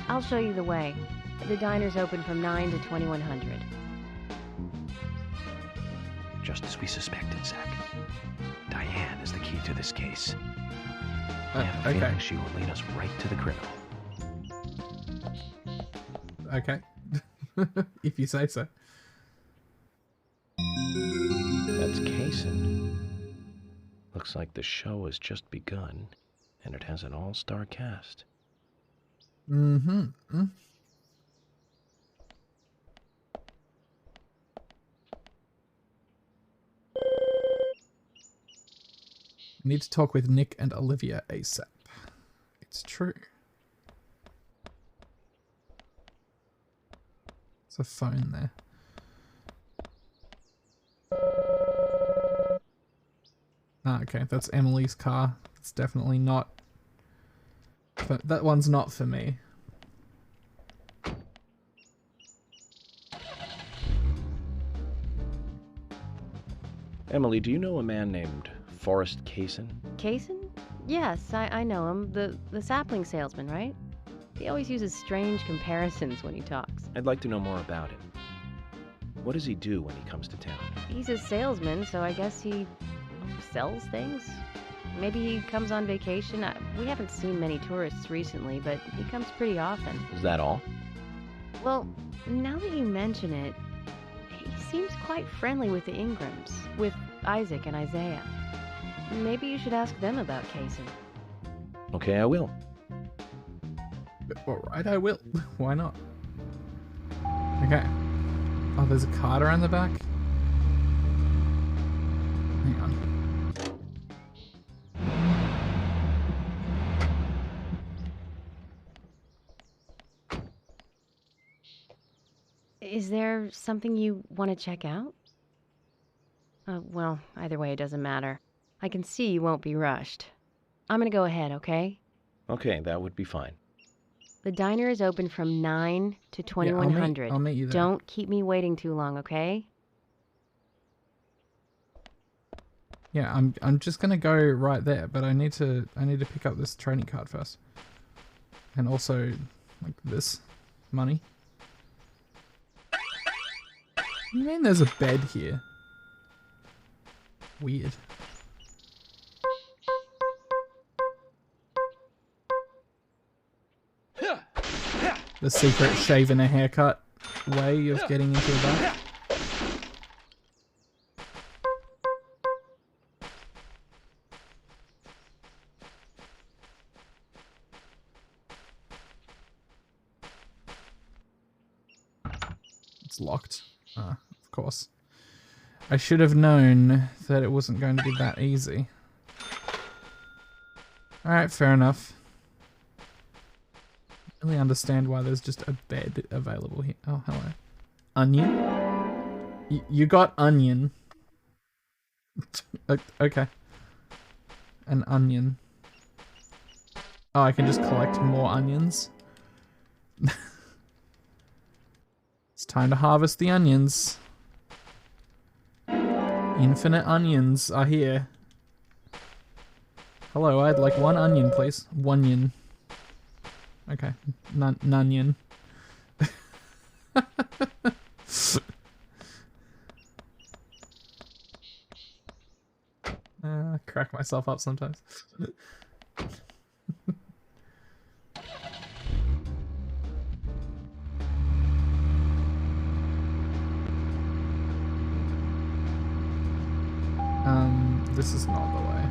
I'll show you the way. The diner's open from 9 to 2100.
Just as we suspected, Zach. Diane is the key to this case. I have a
okay.
feeling she will lead us right to the criminal.
Okay. If you say so.
That's Kaysen. Looks like the show has just begun, and it has an all-star cast.
Mm-hmm. Need to talk with Nick and Olivia ASAP. It's true. There's a phone there. Ah, okay, that's Emily's car. It's definitely not. That one's not for me.
Emily, do you know a man named Forrest Kaysen?
Kaysen? Yes, I know him. The sapling salesman, right? He always uses strange comparisons when he talks.
I'd like to know more about him. What does he do when he comes to town?
He's a salesman, so I guess he sells things? Maybe he comes on vacation. We haven't seen many tourists recently, but he comes pretty often.
Is that all?
Well, now that you mention it, he seems quite friendly with the Ingrams, with Isaac and Isaiah. Maybe you should ask them about Kaysen.
Okay, I will.
Alright, I will. Why not? Okay. Oh, there's a card around the back? Hang on.
Is there something you want to check out? Well, either way, it doesn't matter. I can see you won't be rushed. I'm gonna go ahead, okay?
Okay, that would be fine.
The diner is open from 9 to 2100.
I'll meet you there.
Don't keep me waiting too long, okay?
Yeah, I'm just gonna go right there, but I need to pick up this trading card first. And also like this money. What do you mean there's a bed here? Weird. The secret shave and a haircut way of getting into the bath. It's locked. Of course. I should have known that it wasn't going to be that easy. Alright, fair enough. I really understand why there's just a bed available here. Oh, hello. Onion? You got onion. Okay. An onion. Oh, I can just collect more onions. It's time to harvest the onions. Infinite onions are here. Hello, I'd like 1 onion, please. 1 onion. Okay, nunion. Crack myself up sometimes. This is not the way.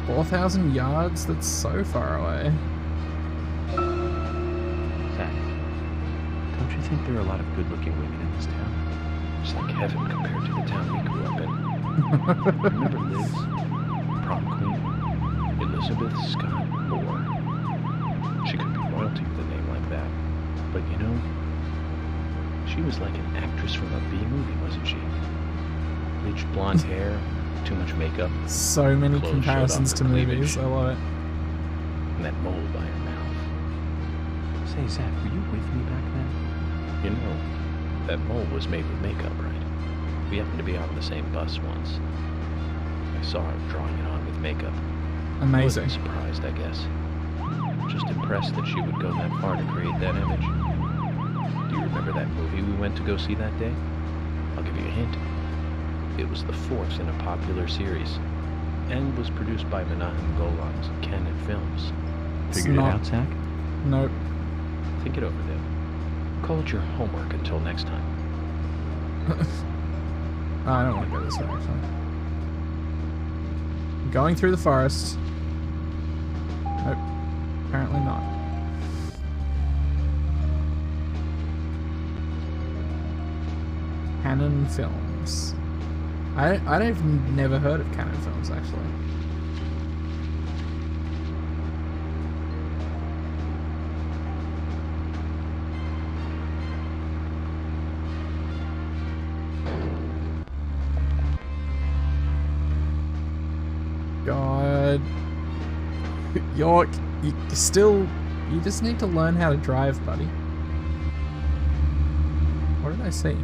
$4,000 yards? That's so far away.
Zach, don't you think there are a lot of good-looking women in this town? It's like heaven compared to the town we grew up in. Remember Liz? Prom queen? Elizabeth Scott Moore. She could be royalty with a name like that. But you know, she was like an actress from a B-movie, wasn't she? Bleached blonde hair, too much makeup.
So many comparisons to movies, I love it.
And that mole by her mouth. Say, Zach, were you with me back then? You know, that mole was made with makeup, right? We happened to be on the same bus once. I saw her drawing it on with makeup.
Amazing.
I wasn't surprised, I guess. Just impressed that she would go that far to create that image. Do you remember that movie we went to go see that day? I'll give you a hint. It was the 4th in a popular series, and was produced by Menahem Golan's Canon Films. Figured it out, Zach?
Nope.
Think it over, then. Call it your homework until next time.
I don't want to go this way, actually. Going through the forest. Nope. Apparently not. Canon Films. I've never heard of Canon Films, actually. God. York, you just need to learn how to drive, buddy. What did I see?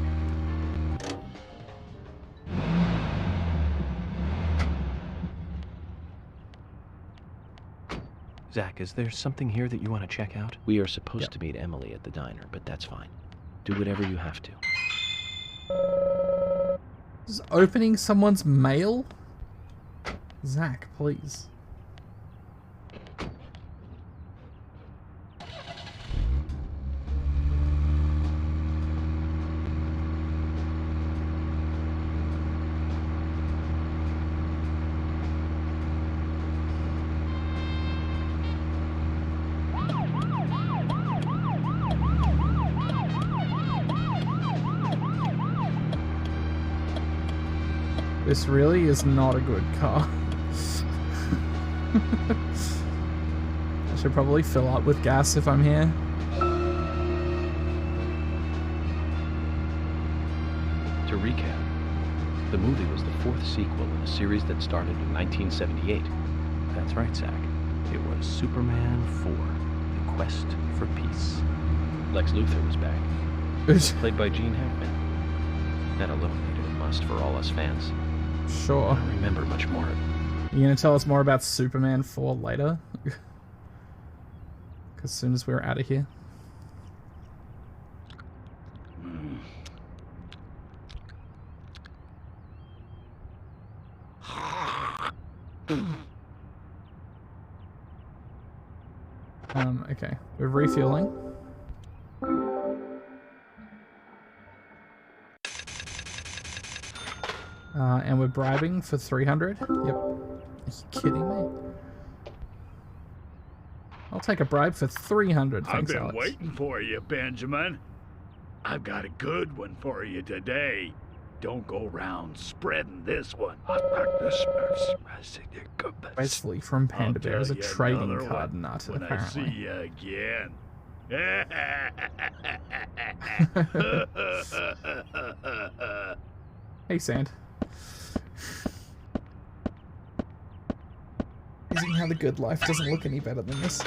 Zach, is there something here that you want to check out? We are supposed to meet Emily at the diner, but that's fine. Do whatever you have to.
Is opening someone's mail? Zach, please. This really is not a good car. I should probably fill up with gas if I'm here.
To recap, the movie was the 4th sequel in a series that started in 1978. That's right, Zach. It was Superman 4, The Quest for Peace. Lex Luthor was back. Played by Gene Hackman. That alone made it a must for all us fans.
Sure.
I don't remember much more.
You gonna tell us more about Superman 4 later? Because as soon as we're out of here. Okay. We're refueling. And we're bribing for 300. Yep. Are you kidding me? I'll take a bribe for 300. Thanks,
I've been
Alex.
waiting for you, Benjamin. I've got a good one for you today. Don't go round spreading this one.
Wesley from Panda Bear is a trading card nut,
when
apparently.
I see you again.
Hey, Sand. Isn't how the good life doesn't look any better than this.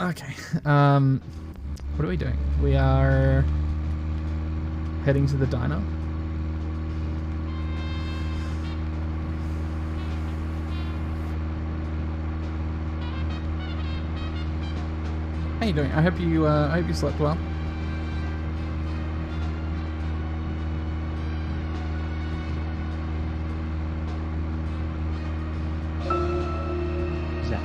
Okay. What are we doing? We are heading to the diner. How you doing? I hope you slept well.
Zach,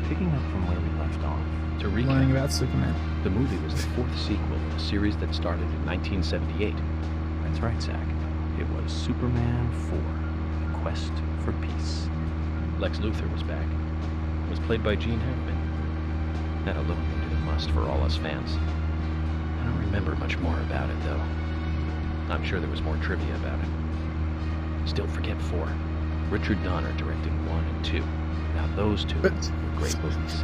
picking up from where we left off, to recap,
Learning about Superman.
the movie was the fourth sequel in a series that started in 1978. That's right, Zach. It was Superman 4, The Quest for Peace. Lex Luthor was back. It was played by Gene Hackman. That alone made it a must for all us fans. I don't remember much more about it, though. I'm sure there was more trivia about it. Still forget 4. Richard Donner directed 1 and 2. Now those two were great movies.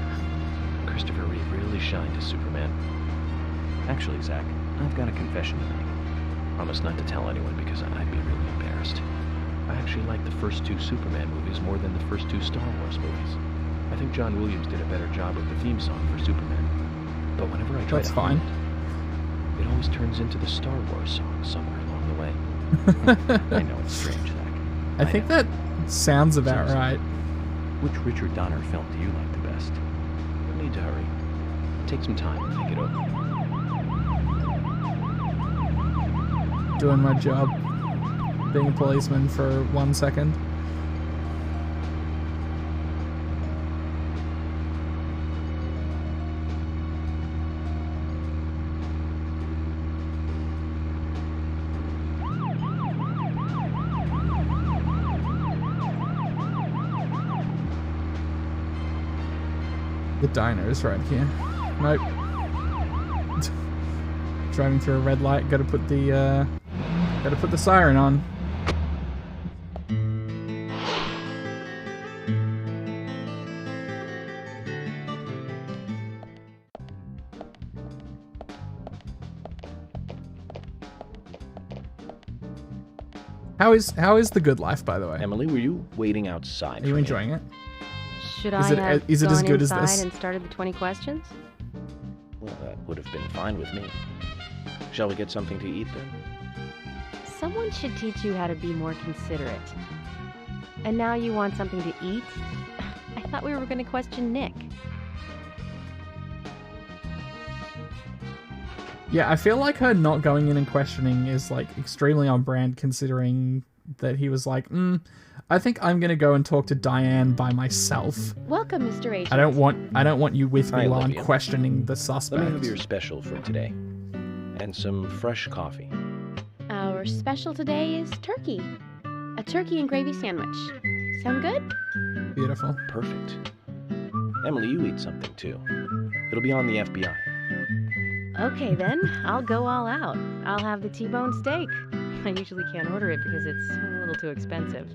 Christopher Reeve really shined as Superman. Actually, Zach, I've got a confession to make. Promise not to tell anyone because I'd be really embarrassed. I actually like the first 2 Superman movies more than the first 2 Star Wars movies. I think John Williams did a better job with the theme song for Superman. But whenever I try
That's
to
fine.
hum it always turns into the Star Wars song somewhere along the way. I know it's strange, Zach.
I think that sounds about right.
Which Richard Donner film do you like the best? No need to hurry. Take some time to think it over.
Doing my job. Being a policeman for 1 second. The diner is right here. Nope. Driving through a red light. Gotta put the siren on. How is the good life, by the way?
Emily, were you waiting outside?
Are you enjoying it?
Should
Is
I
it-
have
is it
gone
as good as
inside
this?
and started the 20 questions?
Well, that would have been fine with me. Shall we get something to eat then?
Someone should teach you how to be more considerate. And now you want something to eat? I thought we were going to question Nick.
Yeah, I feel like her not going in and questioning is like extremely on brand, considering that he was like, I think I'm gonna go and talk to Diane by myself.
Welcome, Mr. Agent.
I don't want you with me
Hi,
while I'm
Olivia.
questioning the
Let
suspect.
me have your special for today. And some fresh coffee.
Our special today is turkey. A turkey and gravy sandwich. Sound good?
Beautiful.
Perfect. Emily, you eat something too. It'll be on the FBI.
Okay then, I'll go all out. I'll have the T-bone steak. I usually can't order it because it's a little too expensive.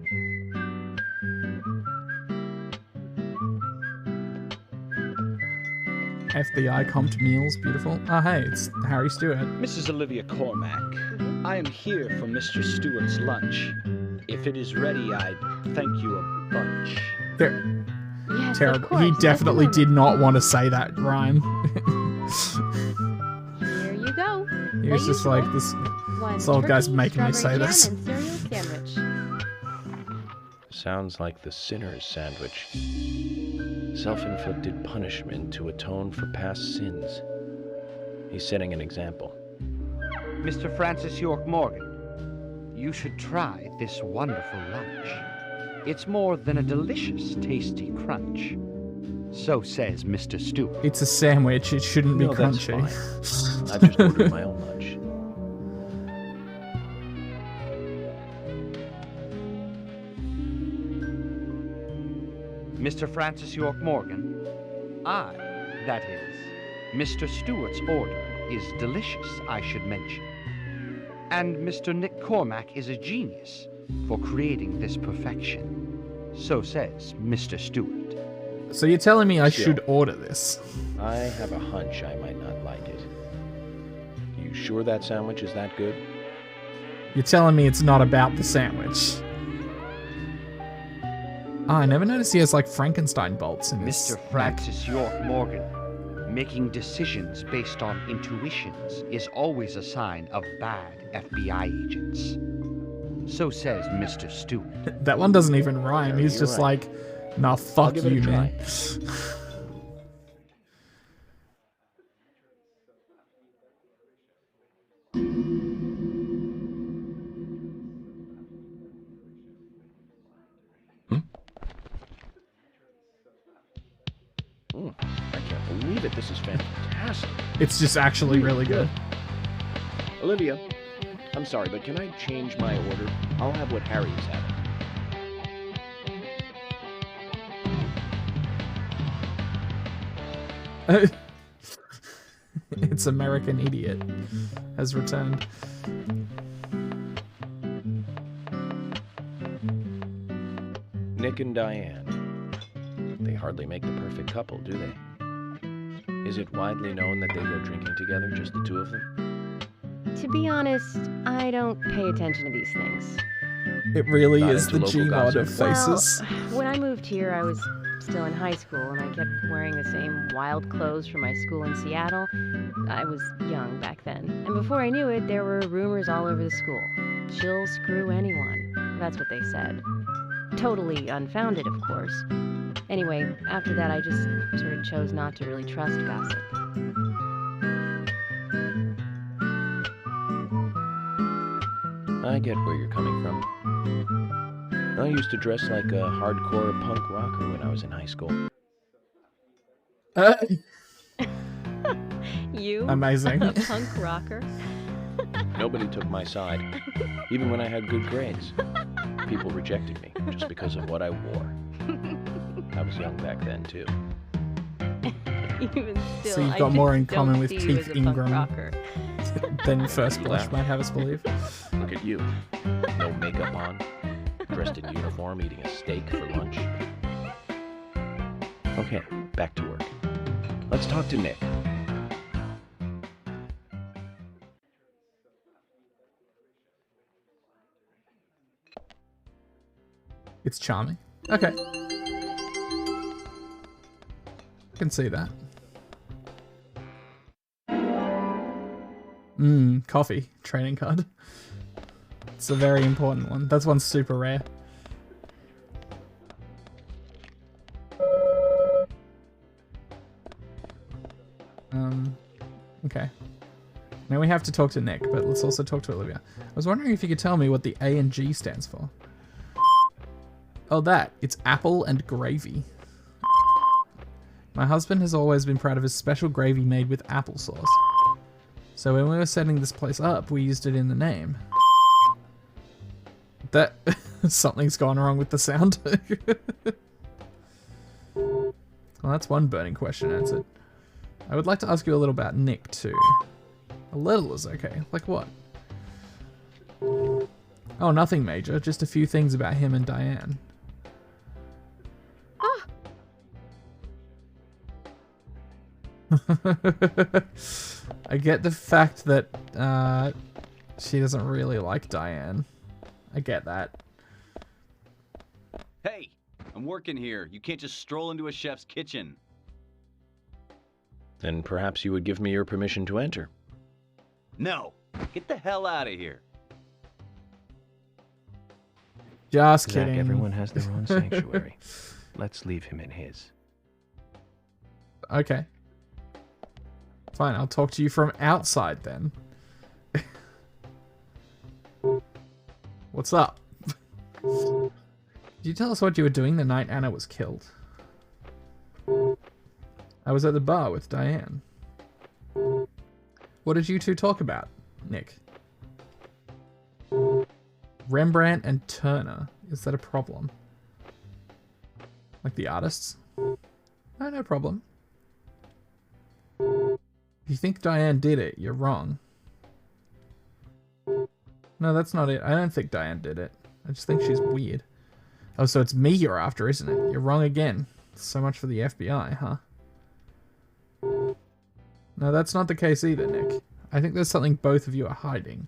FBI comped meals, beautiful. Oh hey, it's Harry Stewart.
Mrs. Olivia Cormack, I am here for Mr. Stewart's lunch. If it is ready, I'd thank you a bunch.
There.
Yes,
Terrible.
of course.
He
Just a
definitely
moment.
did not want to say that rhyme.
Here you go.
He was just like, this old guy's making me say this.
Strawberry jam and cereal sandwich.
Sounds like the sinner's sandwich. Self-inflicted punishment to atone for past sins. He's setting an example.
Mr. Francis York Morgan, you should try this wonderful lunch. It's more than a delicious, tasty crunch. So says Mr. Stewart.
It's a sandwich, it shouldn't be
No, that's
crunchy.
fine. I've just ordered my own lunch.
Mr. Francis York Morgan, I, that is, Mr. Stewart's order is delicious, I should mention. And Mr. Nick Cormack is a genius for creating this perfection. So says Mr. Stewart.
So you're telling me I
Still,
should order this?
I have a hunch I might not like it. You sure that sandwich is that good?
You're telling me it's not about the sandwich? Oh, I never noticed he has like Frankenstein bolts in his
Mr. Francis York Morgan, making decisions based on intuitions is always a sign of bad FBI agents. So says Mr. Stewart.
That one doesn't even rhyme.
No,
He's
you're
just
right.
like, nah, fuck
give it a
you, man.
I can't believe it. This is fantastic.
It's just actually really good.
Olivia, I'm sorry, but can I change my order? I'll have what Harry is having.
It's American Idiot has returned.
Nick and Diane. They hardly make the perfect couple, do they? Is it widely known that they go drinking together, just the two of them?
To be honest, I don't pay attention to these things.
It really
Not
is
into
the
local
Gmod of
gossip?
faces.
Well, when I moved here, I was still in high school, and I kept wearing the same wild clothes from my school in Seattle. I was young back then. And before I knew it, there were rumors all over the school. She'll screw anyone. That's what they said. Totally unfounded, of course. Anyway, after that, I just sort of chose not to really trust gossip.
I get where you're coming from. I used to dress like a hardcore punk rocker when I was in high school.
You?
Amazing.
A punk rocker?
Nobody took my side, even when I had good grades. People rejected me just because of what I wore. I was young back then, too.
Even still,
So you've
I
got more in
just
common
don't
with
see you
Keith
as a punk
Ingram
rocker.
than First Blush
Laugh.
might have us believe.
Look at you. No makeup on, dressed in uniform, eating a steak for lunch. Okay, back to work. Let's talk to Nick.
It's charming. Okay. I can see that. Coffee. Training card. It's a very important one. That's one super rare. Okay. Now we have to talk to Nick, but let's also talk to Olivia. I was wondering if you could tell me what the A and G stands for. Oh, that. It's apple and gravy. My husband has always been proud of his special gravy made with applesauce. So when we were setting this place up, we used it in the name. That... something's gone wrong with the sound. Well, that's one burning question answered. I would like to ask you a little about Nick, too. A little is okay. Like what? Oh, nothing major. Just a few things about him and Diane. I get the fact that she doesn't really like Diane. I get that.
Hey, I'm working here. You can't just stroll into a chef's kitchen.
Then perhaps you would give me your permission to enter.
No, get the hell out of here.
Just
Zach,
kidding.
everyone has their own sanctuary. Let's leave him in his.
Okay. Fine, I'll talk to you from outside then. What's up? Did you tell us what you were doing the night Anna was killed? I was at the bar with Diane. What did you two talk about, Nick? Rembrandt and Turner. Is that a problem? Like the artists? No, no problem. If you think Diane did it, you're wrong. No, that's not it. I don't think Diane did it. I just think she's weird. Oh, so it's me you're after, isn't it? You're wrong again. So much for the FBI, huh? No, that's not the case either, Nick. I think there's something both of you are hiding.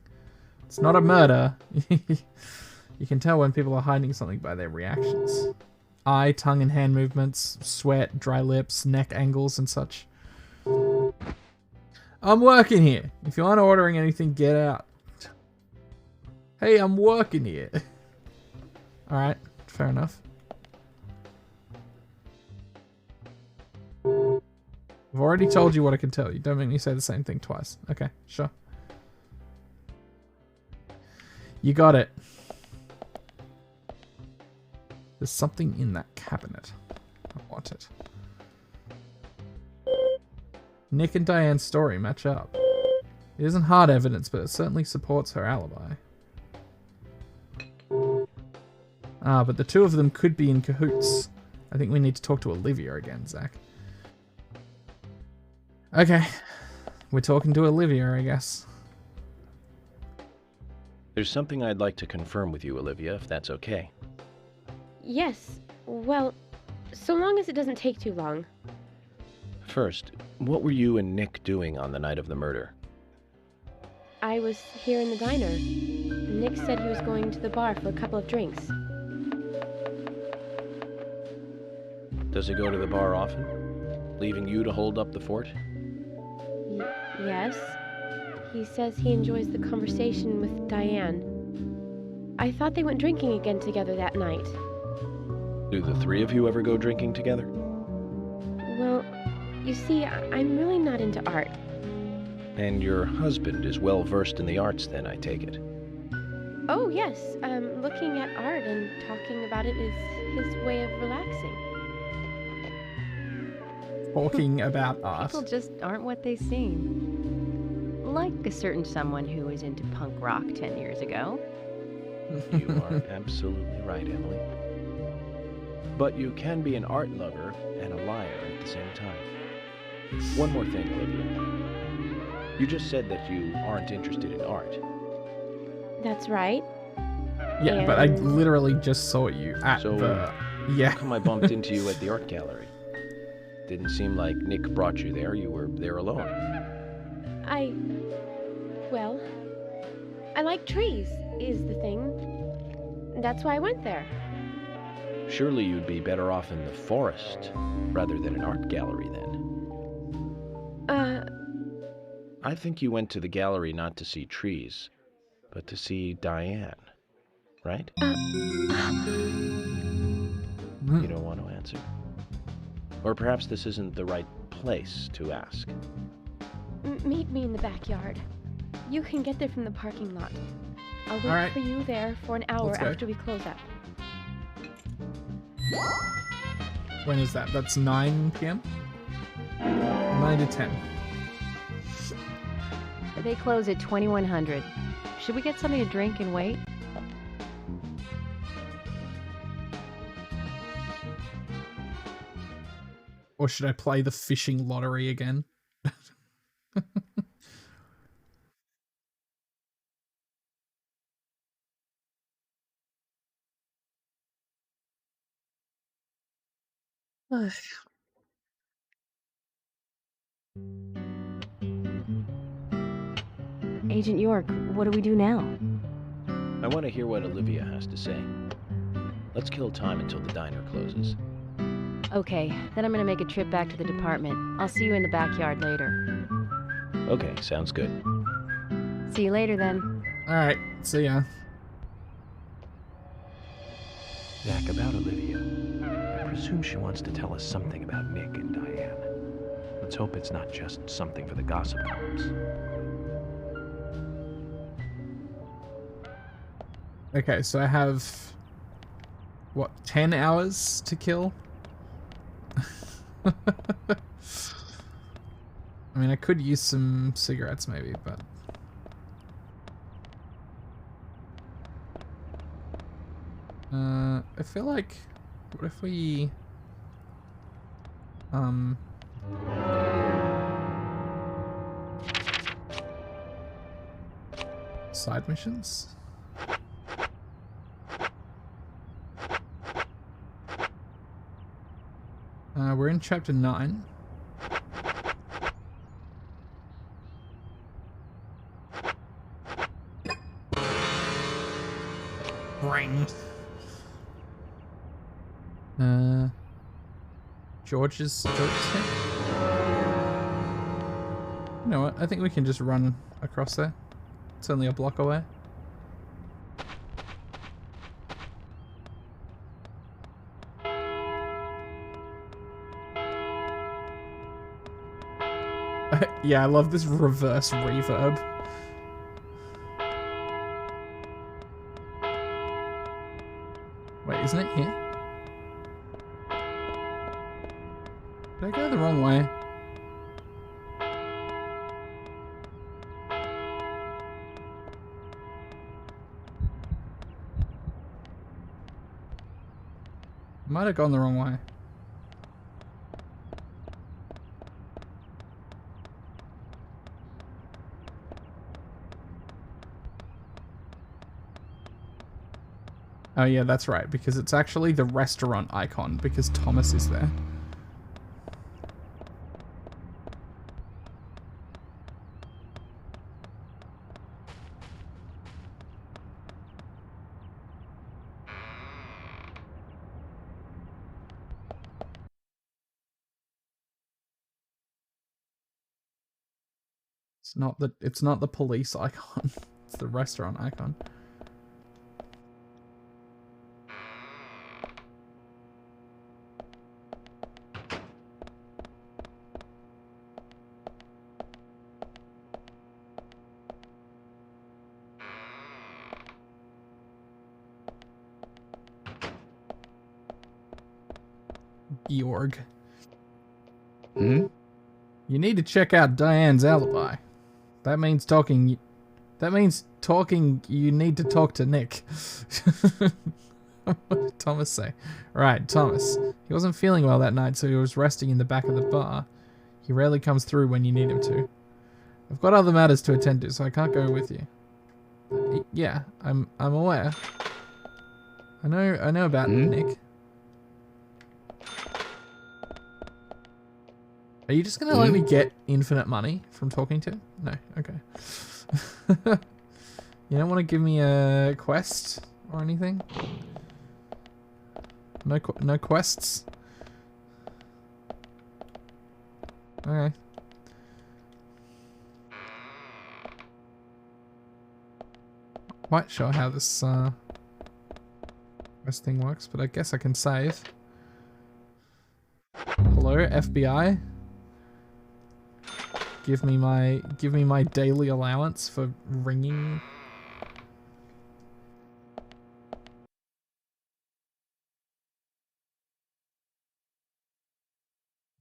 It's not a murder. You can tell when people are hiding something by their reactions. Eye, tongue and hand movements, sweat, dry lips, neck angles and such. I'm working here. If you aren't ordering anything, get out. Hey, I'm working here. Alright, fair enough. I've already told you what I can tell you. Don't make me say the same thing twice. Okay, sure. You got it. There's something in that cabinet. I want it. Nick and Diane's story match up. It isn't hard evidence, but it certainly supports her alibi. Ah, but the two of them could be in cahoots. I think we need to talk to Olivia again, Zach. Okay. We're talking to Olivia, I guess.
There's something I'd like to confirm with you, Olivia, if that's okay.
Yes, well, so long as it doesn't take too long.
First, what were you and Nick doing on the night of the murder?
I was here in the diner. Nick said he was going to the bar for a couple of drinks.
Does he go to the bar often? Leaving you to hold up the fort?
Yes. He says he enjoys the conversation with Diane. I thought they went drinking again together that night.
Do the three of you ever go drinking together?
Well, you see, I'm really not into art.
And your husband is well versed in the arts then, I take it?
Oh, yes. Looking at art and talking about it is his way of relaxing.
Talking about art.
People just aren't what they seem. Like a certain someone who was into punk rock 10 years ago.
You are absolutely right, Emily. But you can be an art lover and a liar at the same time. One more thing, Olivia. You just said that you aren't interested in art.
That's right.
Yeah,
and...
but I literally just saw you at the... Yeah.
How come I bumped into you at the art gallery? Didn't seem like Nick brought you there. You were there alone.
Well, I like trees, is the thing. That's why I went there.
Surely you'd be better off in the forest rather than an art gallery then. I think you went to the gallery not to see trees, but to see Diane, right? You don't want to answer? Or perhaps this isn't the right place to ask.
Meet me in the backyard. You can get there from the parking lot. I'll wait for you there for an hour after we close up.
When is that? That's 9 p.m.? 9 to 10.
They close at 2100. Should we get something to drink and wait?
Or should I play the fishing lottery again?
Agent York, what do we do now?
I want to hear what Olivia has to say. Let's kill time until the diner closes.
Okay, then I'm gonna make a trip back to the department. I'll see you in the backyard later.
Okay, sounds good.
See you later then.
Alright, see ya.
Zach, about Olivia. I presume she wants to tell us something about Nick and Diane. Let's hope it's not just something for the gossip columns.
Okay, so I have... what, 10 hours to kill? I mean, I could use some cigarettes maybe, but... I feel like... what if we... Side missions. We're in chapter 9. Ring. George's hit. You know what? I think we can just run across there. It's only a block away. Yeah, I love this reverse reverb. Wait, isn't it here? Did I go the wrong way? Might have gone the wrong way. Oh yeah, that's right, because it's actually the restaurant icon, because Thomas is there. It's not the police icon. It's the restaurant icon. Georg.
Hmm?
You need to check out Diane's alibi. That means talking you need to talk to Nick. What did Thomas say? Right, Thomas. He wasn't feeling well that night, so he was resting in the back of the bar. He rarely comes through when you need him to. I've got other matters to attend to, so I can't go with you. Yeah, I'm aware. I know about Nick. Are you just gonna let me get infinite money from talking to him? No, okay. You don't want to give me a quest or anything? No quests? Okay. Quite sure how this quest thing works, but I guess I can save. Hello, FBI? Give me my daily allowance for ringing.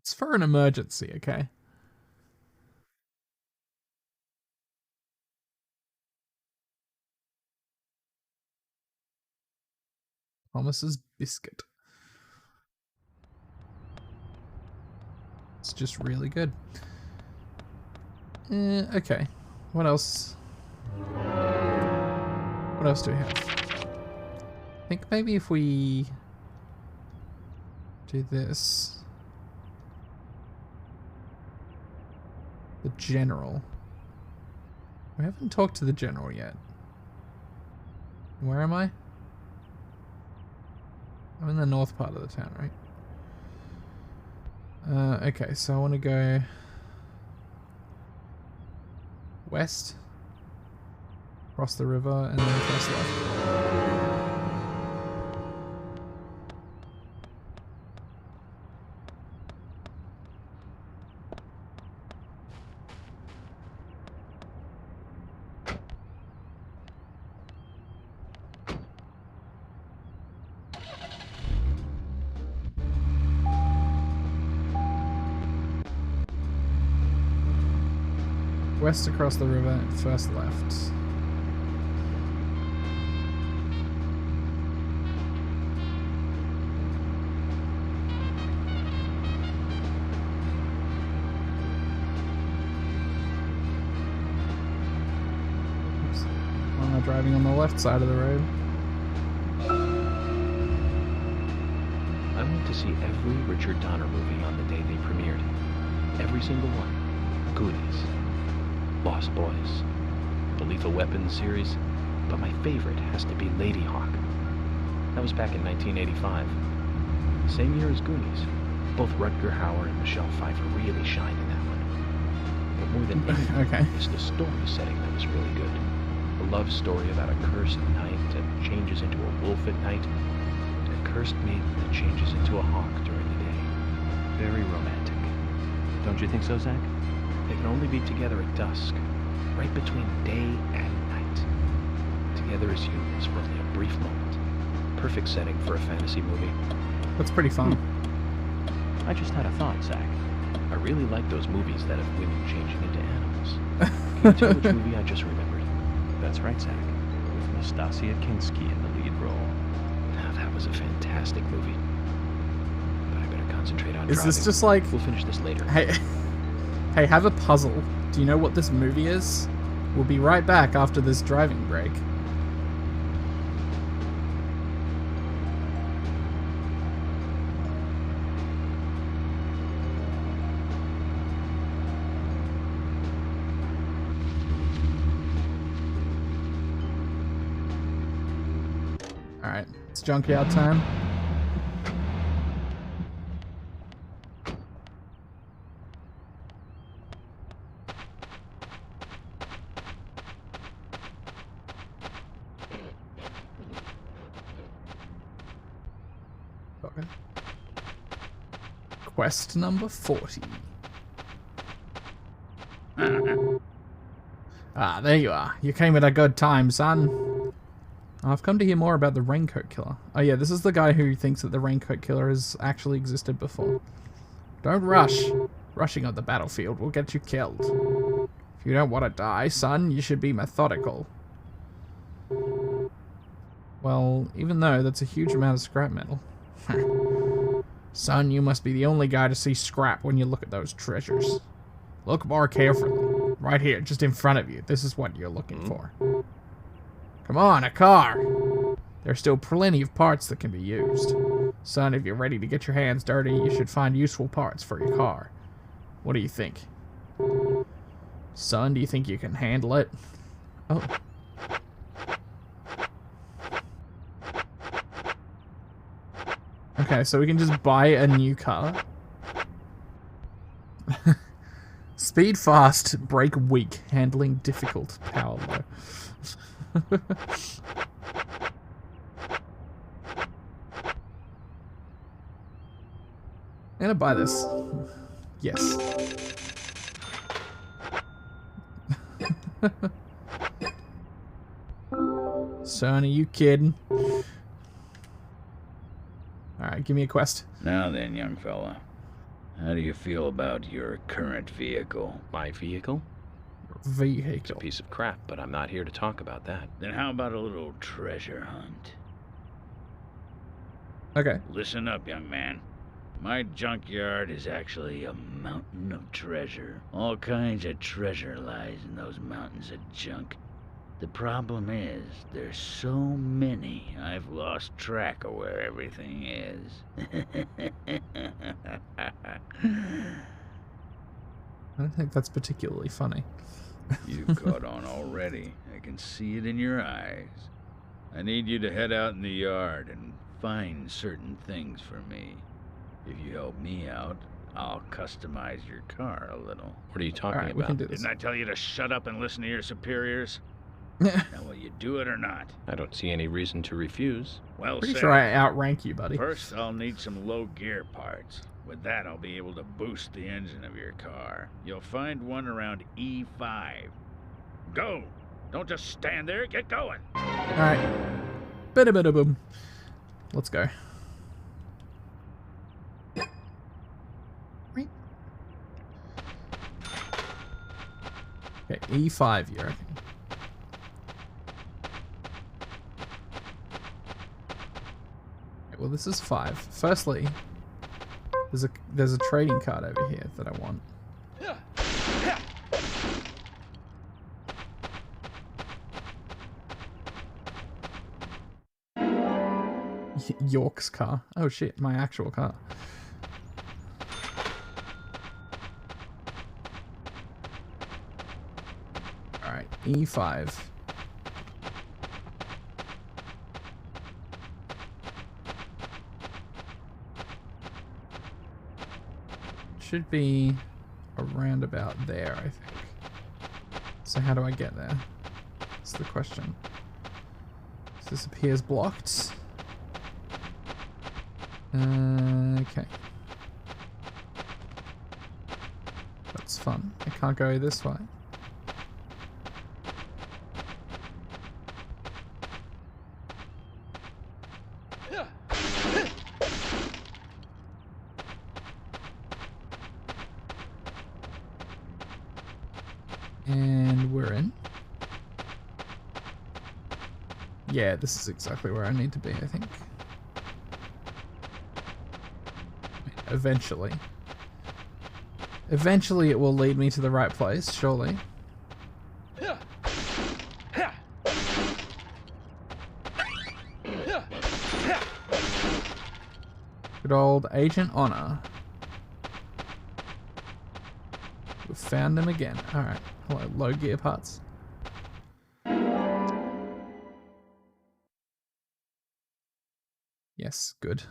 It's for an emergency, okay? Thomas's biscuit. It's just really good. Okay. What else? What else do we have? I think maybe if we do this. The general. We haven't talked to the general yet. Where am I? I'm in the north part of the town, right? Okay, so I want to go west, cross the river, and then first left. West across the river, first left. driving on the left side of the road.
I went to see every Richard Donner movie on the day they premiered. Every single one. Goonies, Lost Boys, the Lethal Weapon series, but my favorite has to be Lady Hawk. That was back in 1985. Same year as Goonies. Both Rutger Hauer and Michelle Pfeiffer really shine in that one. But more than anything, it's the story setting that was really good. A love story about a cursed knight that changes into a wolf at night, and a cursed maiden that changes into a hawk during the day. Very romantic. Don't you think so, Zach? They can only be together at dusk, right between day and night. Together as humans for only a brief moment. Perfect setting for a fantasy movie.
That's pretty fun.
I just had a thought, Zach. I really like those movies that have women changing into animals. Can you tell which movie I just remembered? That's right, Zach. With Nastasia Kinski in the lead role. Now, that was a fantastic movie. But I better concentrate on driving.
Is this just like...
We'll finish this later.
Hey, have a puzzle. Do you know what this movie is? We'll be right back after this driving break. Alright, it's junkyard time. Okay. Quest number 40. Ah, there you are. You came at a good time, son. I've come to hear more about the Raincoat Killer. Oh yeah, this is the guy who thinks that the Raincoat Killer has actually existed before. Don't rush. Rushing on the battlefield will get you killed. If you don't want to die, son, you should be methodical. Well, even though that's a huge amount of scrap metal. Son, you must be the only guy to see scrap when you look at those treasures. Look more carefully. Right here, just in front of you. This is what you're looking for. Come on, a car! There's still plenty of parts that can be used. Son, if you're ready to get your hands dirty, you should find useful parts for your car. What do you think? Son, do you think you can handle it? Oh. Okay, so we can just buy a new car. Speed fast, brake weak, handling difficult, power low. I'm gonna buy this. Yes. Son, are you kidding? Alright, give me a quest.
Now then, young fella. How do you feel about your current vehicle?
My vehicle?
Vehicle.
It's a piece of crap, but I'm not here to talk about that.
Then how about a little treasure hunt?
Okay.
Listen up, young man. My junkyard is actually a mountain of treasure. All kinds of treasure lies in those mountains of junk. The problem is, there's so many, I've lost track of where everything is.
I don't think that's particularly funny.
You've caught on already. I can see it in your eyes. I need you to head out in the yard and find certain things for me. If you help me out, I'll customize your car a little.
What are you talking about?
We can do this.
Didn't I tell you to shut up and listen to your superiors? Now, will you do it or not?
I don't see any reason to refuse.
Well,
pretty sure I outrank you, buddy.
First, I'll need some low gear parts. With that, I'll be able to boost the engine of your car. You'll find one around E5. Go! Don't just stand there, get going!
Alright. Bada-bada-boom. Let's go. Okay, E5, you reckon? Okay, well, this is 5. Firstly, there's a trading card over here that I want. York's car. Oh shit, my actual car. Alright, E5. Should be around about there, I think. So how do I get there? That's the question. So this appears blocked. Okay. That's fun. I can't go this way. And we're in. Yeah, this is exactly where I need to be, I think. Eventually. Eventually it will lead me to the right place, surely. Good old Agent Honor. We've found him again. Alright. Hello, low gear parts. Yes, good.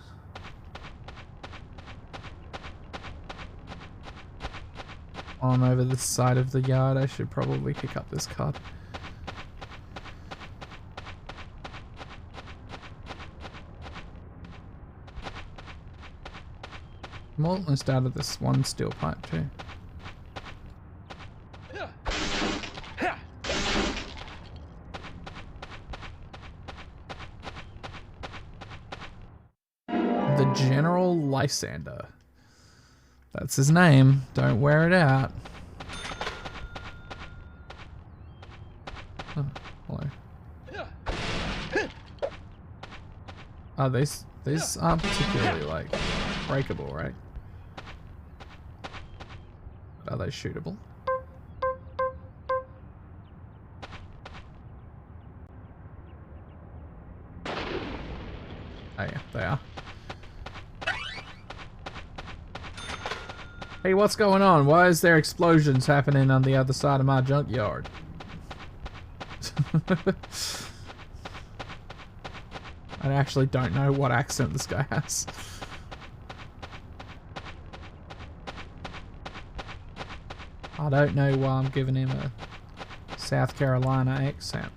On over the side of the yard, I should probably pick up this card. I'm almost out of this one steel pipe too. The General Lysander. That's his name. Don't wear it out. Oh, hello. Oh, these aren't particularly like breakable, right? But are they shootable? Oh yeah, they are. Hey, what's going on? Why is there explosions happening on the other side of my junkyard? I actually don't know what accent this guy has. I don't know why I'm giving him a South Carolina accent.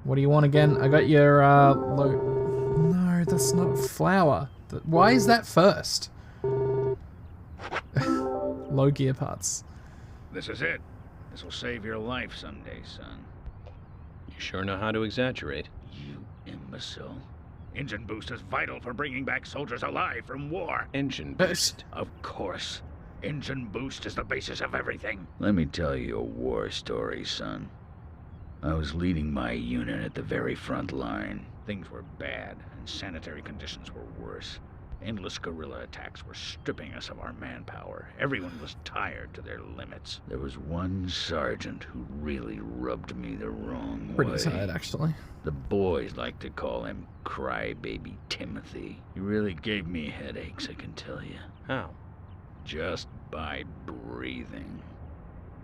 What do you want again? I got your, No, that's not flour. Why is that first? Low gear parts.
This is it. This will save your life someday, son.
You sure know how to exaggerate.
You imbecile. Engine boost is vital for bringing back soldiers alive from war.
Engine boost?
Of course. Engine boost is the basis of everything. Let me tell you a war story, son. I was leading my unit at the very front line. Things were bad, and sanitary conditions were worse. Endless guerrilla attacks were stripping us of our manpower. Everyone was tired to their limits. There was one sergeant who really rubbed me the wrong way.
Pretty tired, actually.
The boys like to call him Crybaby Timothy. He really gave me headaches, I can tell you.
How?
Just by breathing.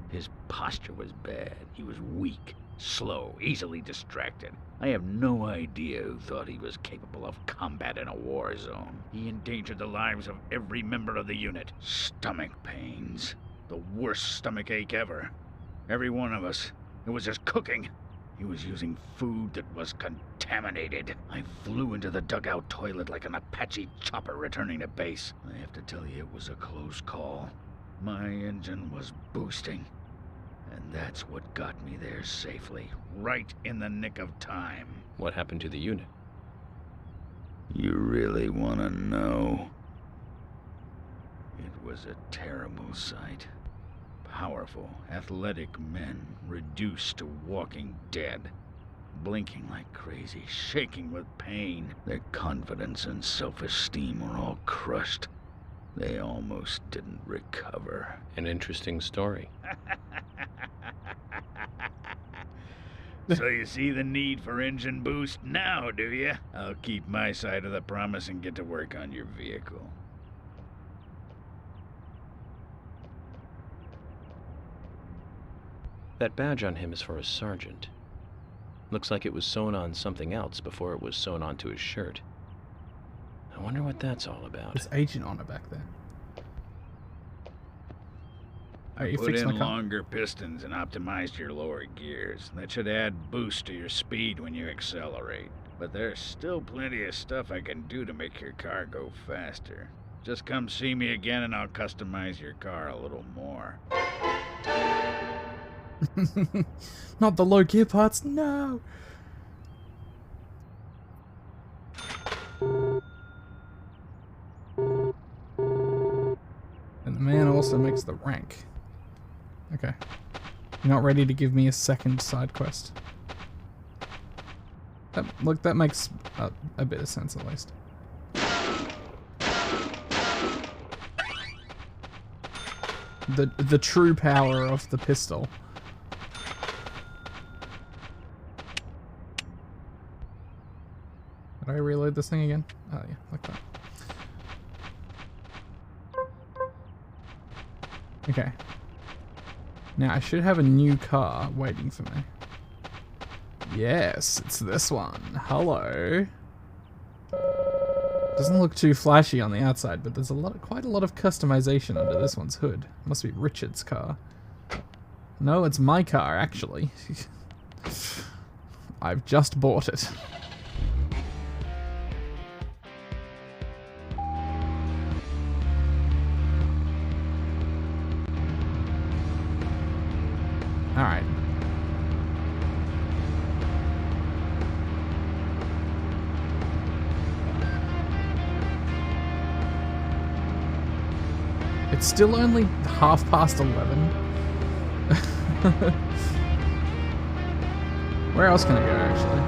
His posture was bad. He was weak, slow, easily distracted. I have no idea who thought he was capable of combat in a war zone. He endangered the lives of every member of the unit. Stomach pains. The worst stomach ache ever. Every one of us. It was his cooking. He was using food that was contaminated. I flew into the dugout toilet like an Apache chopper returning to base. I have to tell you, it was a close call. My engine was boosting. And that's what got me there safely, right in the nick of time.
What happened to the unit?
You really want to know? It was a terrible sight. Powerful, athletic men reduced to walking dead. Blinking like crazy, shaking with pain. Their confidence and self-esteem were all crushed. They almost didn't recover.
An interesting story.
So you see the need for engine boost now, do you? I'll keep my side of the promise and get to work on your vehicle.
That badge on him is for a sergeant. Looks like it was sewn on something else before it was sewn onto his shirt. I wonder what that's all about.
There's agent on it back there.
I put in longer pistons and optimized your lower gears. That should add boost to your speed when you accelerate. But there's still plenty of stuff I can do to make your car go faster. Just come see me again and I'll customize your car a little more.
Not the low gear parts, no! And the man also makes the rank. Okay. You're not ready to give me a second side quest. Look, that makes a bit of sense at least. The true power of the pistol. Did I reload this thing again? Oh yeah, like that. Okay. Now I should have a new car waiting for me. Yes, it's this one. Hello. Doesn't look too flashy on the outside, but there's quite a lot of customization under this one's hood. Must be Richard's car. No, it's my car actually. I've just bought it. Alright. It's still only 11:30. Where else can I go, actually?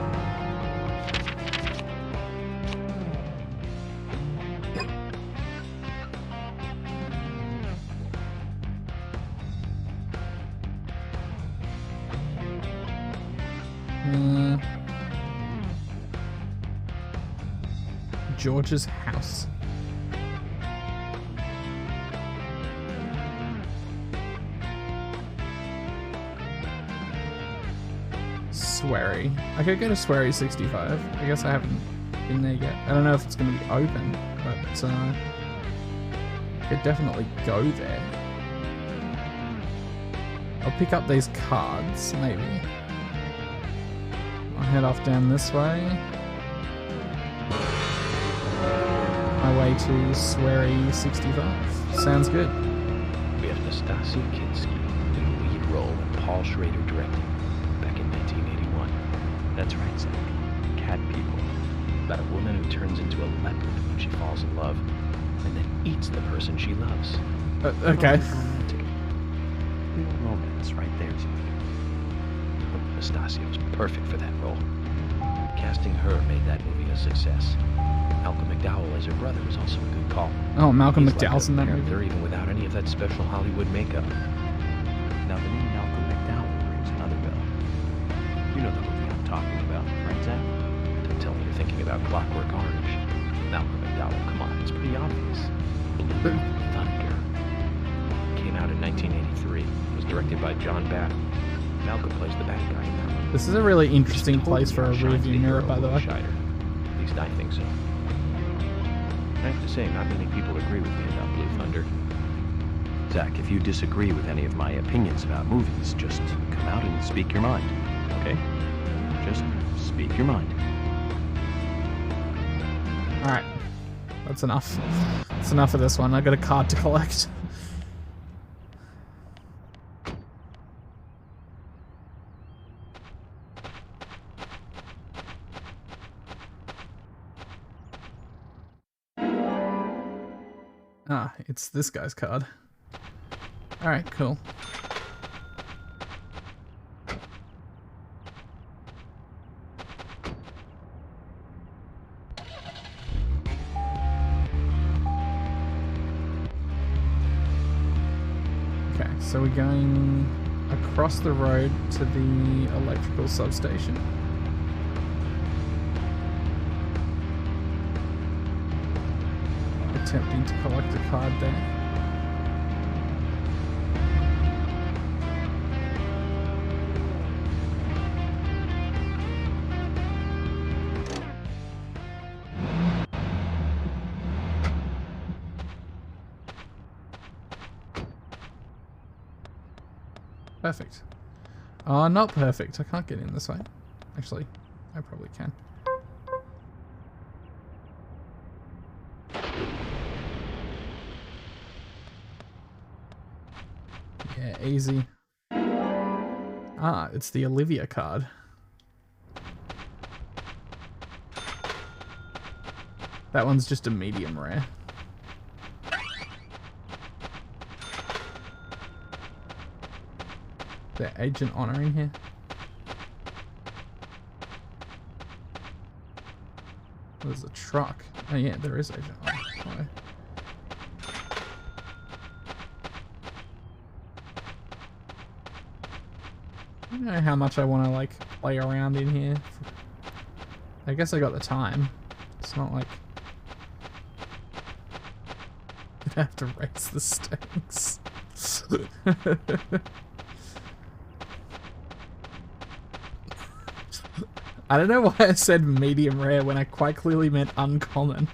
George's house. Swery. I could go to Swery 65. I guess I haven't been there yet. I don't know if it's going to be open, but I could definitely go there. I'll pick up these cards, maybe. I'll head off down this way. My way to Swery 65. Sounds good.
We have Nastasia Kinski in the lead role and Paul Schrader directing. Back in 1981. That's right, Zach. Cat People. About a woman who turns into a leopard when she falls in love, and then eats the person she loves.
Okay.
Real romance right there, Zach. Nastasia was perfect for that role. Casting her made that movie a success. Malcolm McDowell as her brother was also a good call.
Oh, Malcolm
He's
McDowell's in that movie.
They're even without any of that special Hollywood makeup. Now the name Malcolm McDowell rings another bell. You know the movie I'm talking about, right, Zach? Don't tell me you're thinking about Clockwork Orange. Malcolm McDowell, come on, it's pretty obvious. Blue Thunder. Came out in 1983. It was directed by John Batten. Malcolm plays the bad guy in that one.
This is a really interesting place for a rearview mirror, by the way.
At least I think so. I have to say, not many people agree with me about Blue Thunder. Zach, if you disagree with any of my opinions about movies, just come out and speak your mind, okay? Just speak your mind.
Alright. That's enough. That's enough of this one. I got a card to collect. Ah, it's this guy's card. Alright, cool. Okay, so we're going across the road to the electrical substation. Attempting to collect a card there. Perfect. Oh, not perfect. I can't get in this way. Actually, I probably can. Yeah, easy. Ah, it's the Olivia card. That one's just a medium rare. There Agent Honor in here? There's a truck. Oh yeah, there is Agent Honor. Hello. I don't know how much I want to like play around in here. I guess I got the time. It's not like I have to raise the stakes. I don't know why I said medium rare when I quite clearly meant uncommon.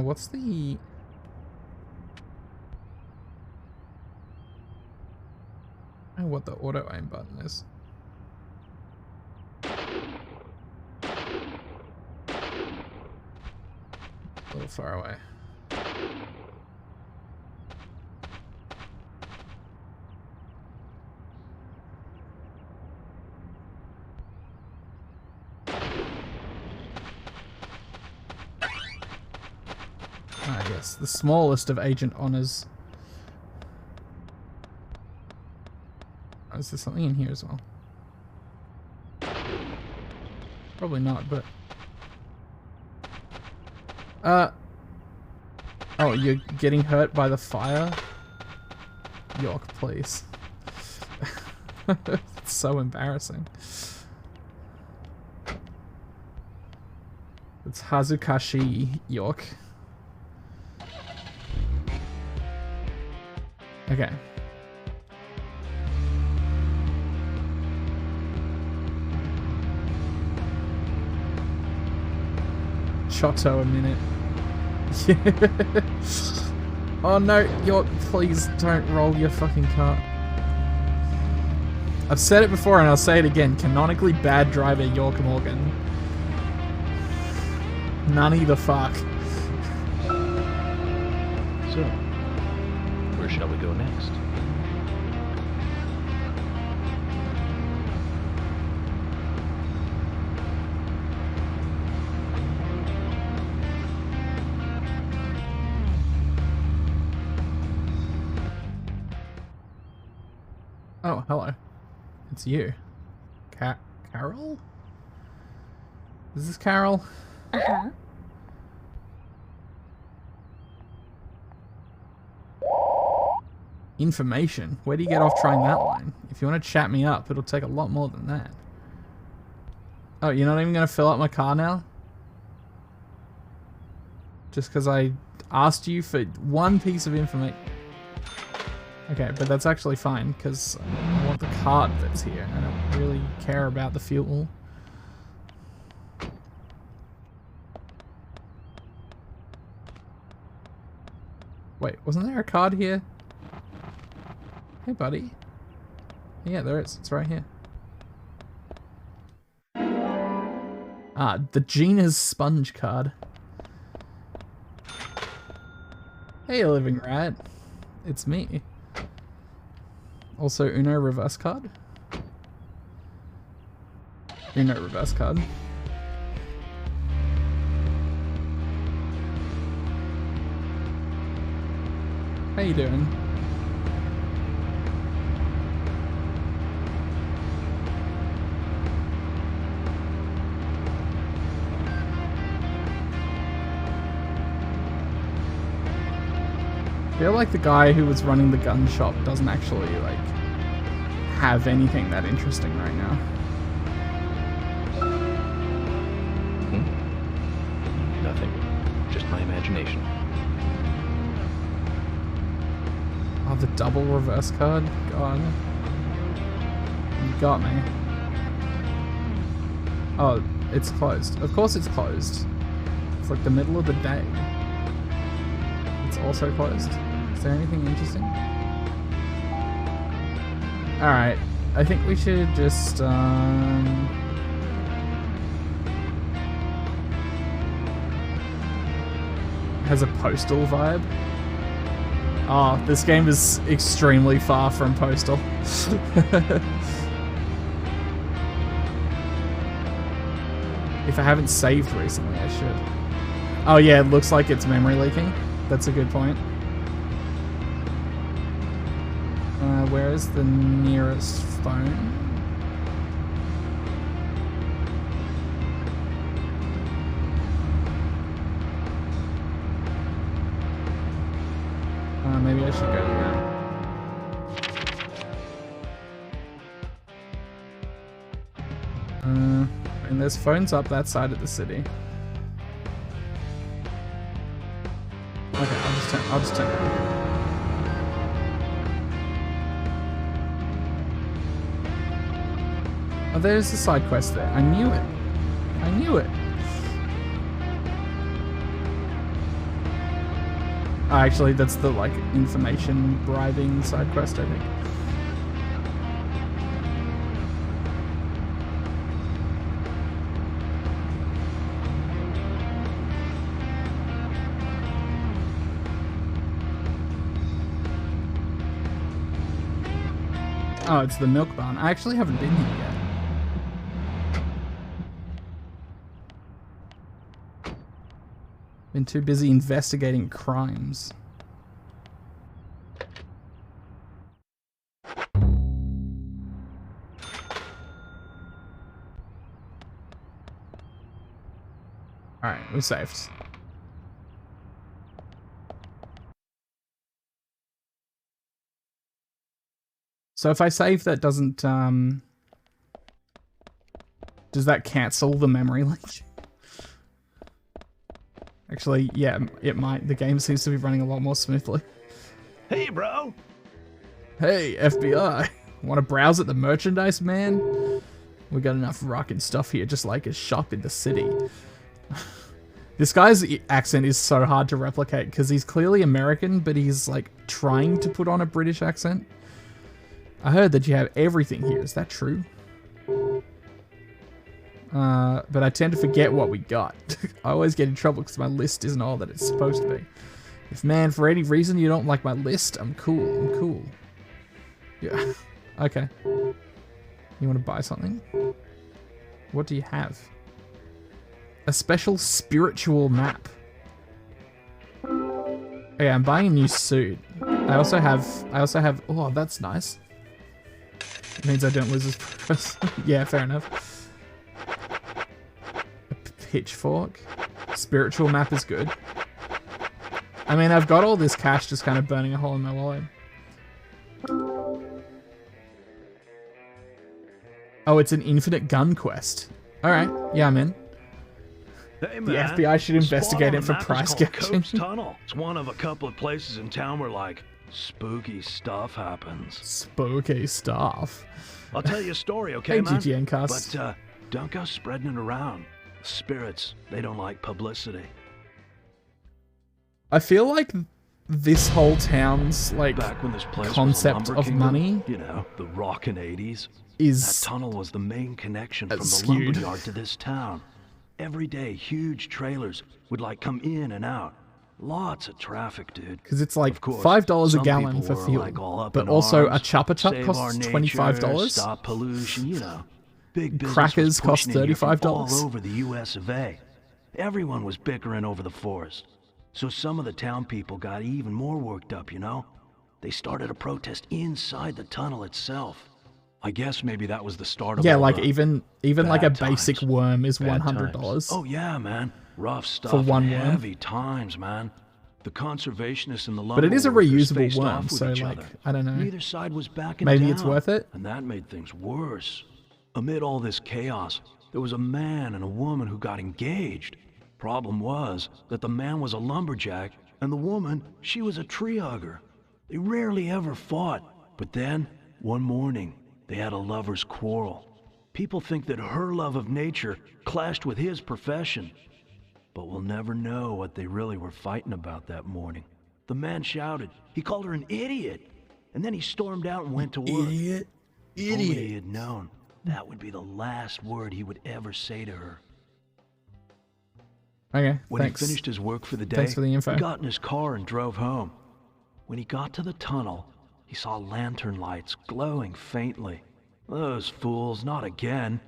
What's the... I don't know what the auto aim button is. A little far away. Ah, yes, the smallest of Agent Honors. Oh, is there something in here as well? Probably not, but... Oh, you're getting hurt by the fire? York, please. It's so embarrassing. It's Hazukashi, York. Okay. Chotto a minute. Oh no, York, please don't roll your fucking cart. I've said it before and I'll say it again. Canonically bad driver York Morgan. Nunny the fuck.
So, where shall we go next?
Oh, hello. It's you. Carol? Is this Carol?
Uh-huh.
Information? Where do you get off trying that line? If you want to chat me up, it'll take a lot more than that. Oh, you're not even going to fill up my car now? Just because I asked you for one piece of information. Okay, but that's actually fine, because I want the card that's here. I don't really care about the fuel. Wait, wasn't there a card here? Hey, buddy. Yeah, there is. It's right here. Ah, the Gina's sponge card. Hey, living rat. It's me. Also, Uno reverse card. Uno reverse card. How you doing? feel like the guy who was running the gun shop doesn't actually, like, have anything that interesting right now.
Nothing. Just my imagination.
Oh, the double reverse card? God. You got me. Oh, it's closed. Of course it's closed. It's like the middle of the day. It's also closed. Is there anything interesting? Alright. I think we should just, has a Postal vibe. Oh, this game is extremely far from Postal. If I haven't saved recently, I should. Oh yeah, it looks like it's memory leaking. That's a good point. Where is the nearest phone? Maybe I should go to that. And there's phones up that side of the city. Okay, I'll just turn it on. Oh, there's a side quest there. I knew it. I knew it. Oh, actually, that's the, like, information bribing side quest, I think. Oh, it's the milk barn. I actually haven't been here yet. Been too busy investigating crimes. Alright, we're saved. So if I save, that doesn't, does that cancel the memory leak? Actually, yeah, it might. The game seems to be running a lot more smoothly.
Hey, bro!
Hey, FBI! Want to browse at the merchandise, man? We got enough rockin' stuff here, just like a shop in the city. This guy's accent is so hard to replicate, because he's clearly American, but he's, like, trying to put on a British accent. I heard that you have everything here. Is that true? But I tend to forget what we got. I always get in trouble because my list isn't all that it's supposed to be. If, man, for any reason you don't like my list, I'm cool. I'm cool. Yeah. Okay. You want to buy something? What do you have? A special spiritual map. Okay, I'm buying a new suit. I also have, oh, that's nice. It means I don't lose this progress. Yeah, fair enough. A pitchfork. Spiritual map is good. I mean, I've got all this cash just kind of burning a hole in my wallet. Oh, it's an infinite gun quest. Alright, yeah, I'm in.
Hey, man.
The FBI should investigate it for price gouging.
Tunnel. It's one of a couple of places in town where, like, spooky stuff happens.
Spooky stuff.
I'll tell you a story, okay,
hey,
man?
GGN cast.
But don't go spreading it around. Spirits, they don't like publicity.
I feel like this whole town's like
Back when this place
concept
was a lumber
of
kingdom,
money,
you know, the rockin' 80s,
is
that tunnel was the main connection from the
skewed.
lumberyard to this town. Every day, huge trailers would like come in and out. Lots of traffic, dude.
Because it's like
course,
$5 a
some
gallon
people
for
were,
fuel,
like, all up
but
in
also
arms,
a Chopper Chop
save
costs
our nature,
$25.
Stop pollution, you know. Big business
Crackers
was
cost
pushing in here from
$35.
all over the U.S. of A. Everyone was bickering over the forest. So some of the town people got even more worked up, you know? They started a protest inside the tunnel itself. I guess maybe that was the start of
yeah,
all
like
the
even like a
bad
basic
times.
worm is
Bad
$100.
times. Oh yeah, man. Rough stuff.
For one
and
worm.
heavy times, man.
The conservationists and the lumber
But it is a
workers
reusable
faced
worm,
off with
so
each
like,
other.
I don't know.
Neither side was backing
Maybe
down,
it's worth it.
and that made things worse. Amid all this chaos, there was a man and a woman who got engaged. Problem was that the man was a lumberjack, and the woman, she was a tree hugger. They rarely ever fought, but then, one morning, they had a lover's quarrel. People think that her love of nature clashed with his profession. But we'll never know what they really were fighting about that morning. The man shouted. He called her an idiot. And then he stormed out and went to work.
Idiot.
If only he had known that would be the last word he would ever say to her.
Okay,
When
thanks.
he finished his work for the day,
Thanks for the info.
he got in his car and drove home. When he got to the tunnel, he saw lantern lights glowing faintly. Those fools, not again.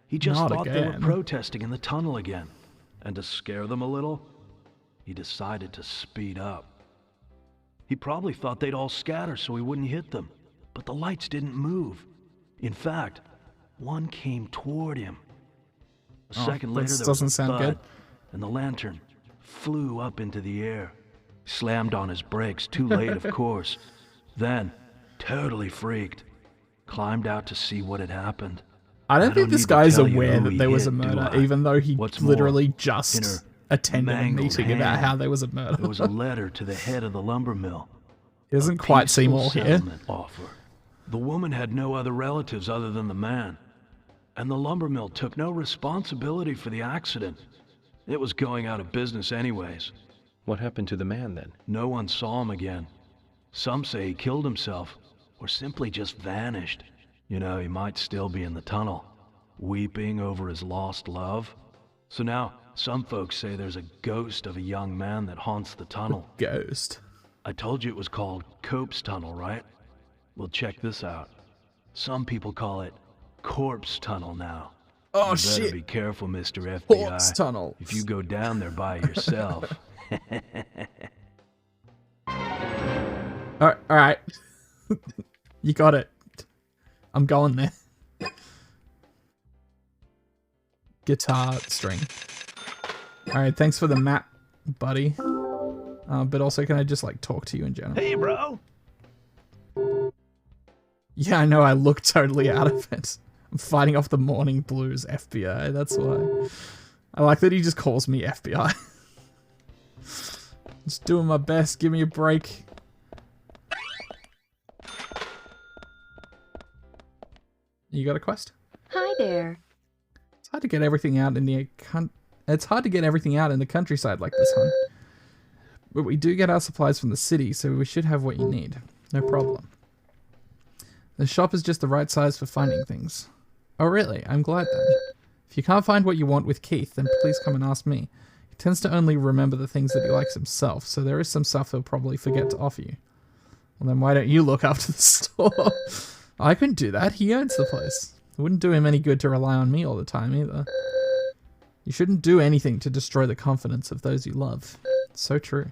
He just
Not
thought they were
again.
protesting in the tunnel again. And to scare them a little, he decided to speed up. He probably thought they'd all scatter so he wouldn't hit them, but the lights didn't move. In fact, one came toward him. A second later, there was
doesn't
a
sound
thud,
good.
and the lantern flew up into the air. Slammed on his brakes, too late, of course. Then, totally freaked, climbed out to see what had happened.
I don't think this
need to
guy's
tell you
aware
who
that
he
there was a
hit, do
murder,
I?
even though he
What's
literally
more,
just
in her
attended a
mangled
meeting about
hand,
how there was a murder.
There was a letter to the head of the lumber mill.
It doesn't quite seem
Peaceful
all here.
settlement offer. The woman had no other relatives other than the man, and the lumber mill took no responsibility for the accident. It was going out of business anyways.
What happened to the man then?
No one saw him again. Some say he killed himself, or simply just vanished. You know, he might still be in the tunnel, weeping over his lost love. So now, some folks say there's a ghost of a young man that haunts the tunnel.
Ghost.
I told you it was called Cope's Tunnel, right? Well, check this out. Some people call it Corpse Tunnel now.
Oh,
you
shit.
better be careful, Mr. FBI.
Corpse Tunnel.
If you go down there by yourself.
All right. You got it. I'm going there. Guitar string. All right, thanks for the map, buddy. But also, can I just like talk to you in general?
Hey, bro.
Yeah, I know. I look totally out of it. I'm fighting off the morning blues, FBI. That's why. I like that he just calls me FBI. Just doing my best. Give me a break. You got a quest?
Hi there.
It's hard to get everything out in the countryside like this, hon. But we do get our supplies from the city, so we should have what you need. No problem. The shop is just the right size for finding things. Oh really? I'm glad then. If you can't find what you want with Keith, then please come and ask me. He tends to only remember the things that he likes himself, so there is some stuff he'll probably forget to offer you. Well then why don't you look after the store? I couldn't do that. He owns the place. It wouldn't do him any good to rely on me all the time either. You shouldn't do anything to destroy the confidence of those you love. It's so true.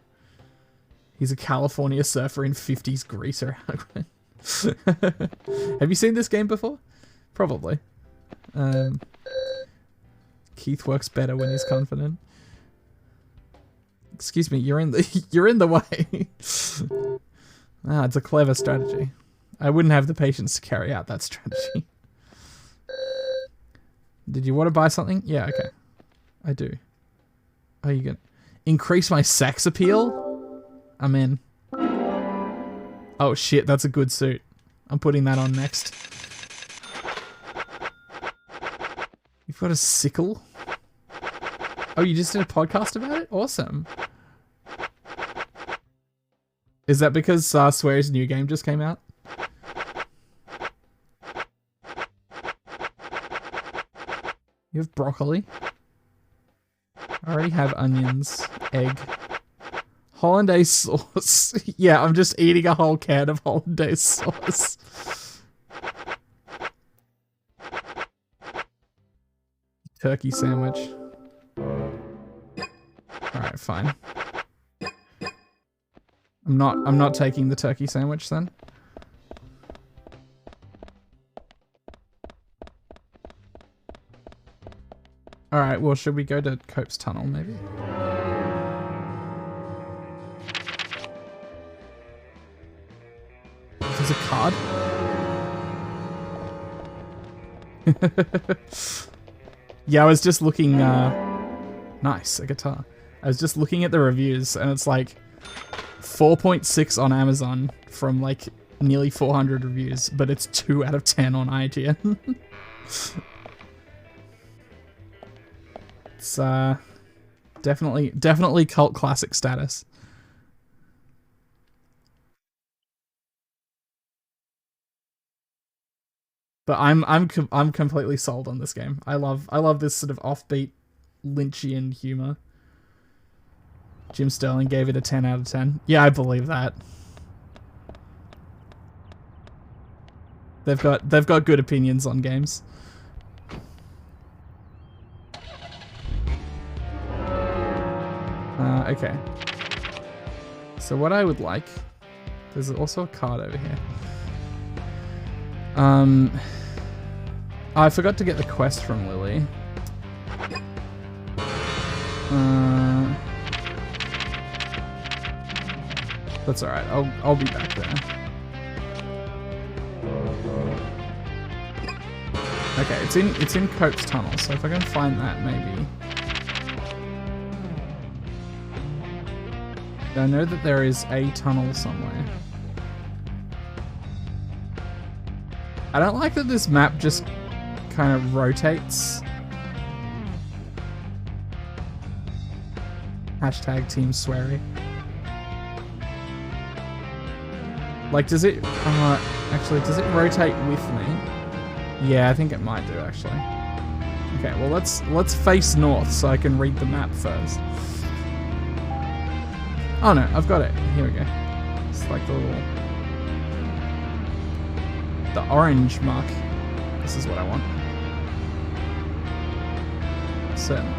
He's a California surfer in 50s greaser. Have you seen this game before? Probably. Keith works better when he's confident. Excuse me, you're in the way. It's a clever strategy. I wouldn't have the patience to carry out that strategy. Did you want to buy something? Yeah, okay. I do. Are you gonna increase my sex appeal? I'm in. Oh shit, that's a good suit. I'm putting that on next. You've got a sickle? Oh, you just did a podcast about it? Awesome. Is that because Swear's new game just came out? You have broccoli. I already have onions, egg, hollandaise sauce. Yeah, I'm just eating a whole can of hollandaise sauce. Turkey sandwich. Alright, fine. I'm not taking the turkey sandwich then. Alright, well, should we go to Cope's Tunnel, maybe? There's a card. Yeah, I was just looking, nice, a guitar. I was just looking at the reviews and it's like 4.6 on Amazon from like nearly 400 reviews, but it's 2 out of 10 on IGN. It's, definitely cult classic status. But I'm completely sold on this game. I love this sort of offbeat Lynchian humor. Jim Sterling gave it a 10 out of 10. Yeah, I believe that. They've got good opinions on games. Okay. So what I would like, there's also a card over here. I forgot to get the quest from Lily. That's alright, I'll be back there. Okay, it's in Cope's tunnel, so if I can find that maybe. I know that there is a tunnel somewhere. I don't like that this map just kind of rotates. Hashtag Team Sweary. Like, does it... actually, does it rotate with me? Yeah, I think it might do, actually. Okay, well, let's face north so I can read the map first. Oh no, I've got it. Here we go. It's like the little... the orange mark. This is what I want. Certainly.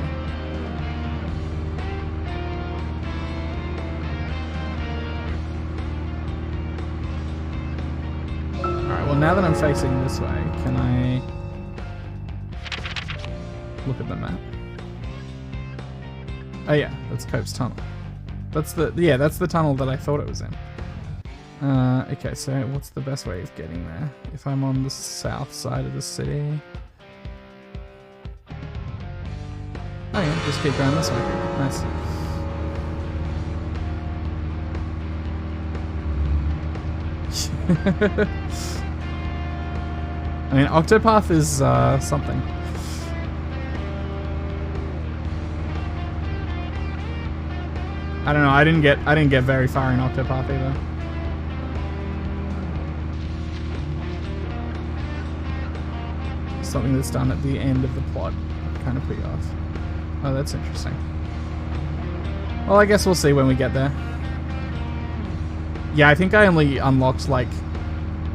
Alright, well now that I'm facing this way, can I look at the map? Oh yeah, that's Cope's tunnel. That's the tunnel that I thought it was in. Okay, so what's the best way of getting there? If I'm on the south side of the city... Oh yeah, just keep going this way. Nice. I mean, Octopath is something. I don't know. I didn't get very far in Octopath either. Something that's done at the end of the plot kind of put you off. Oh, that's interesting. Well, I guess we'll see when we get there. Yeah, I think I only unlocked like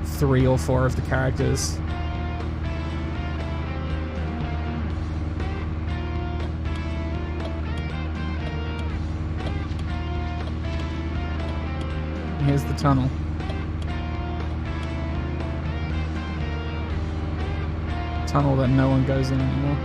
3 or 4 of the characters. Here's the tunnel. Tunnel that no one goes in anymore.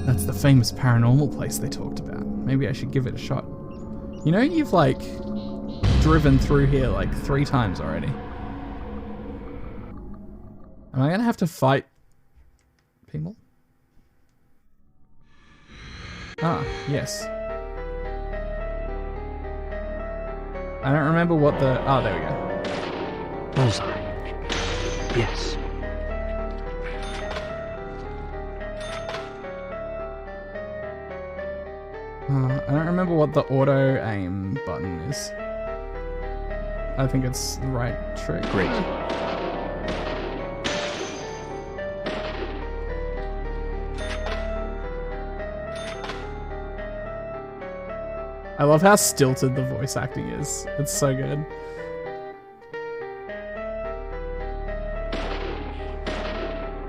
That's the famous paranormal place they talked about. Maybe I should give it a shot. You know, you've like driven through here like 3 times already. Am I gonna have to fight people? Ah, yes. I don't remember what the... Oh, there we go.
Bullseye. Yes.
I don't remember what the auto aim button is. I think it's the right trick.
Great.
I love how stilted the voice acting is. It's so good.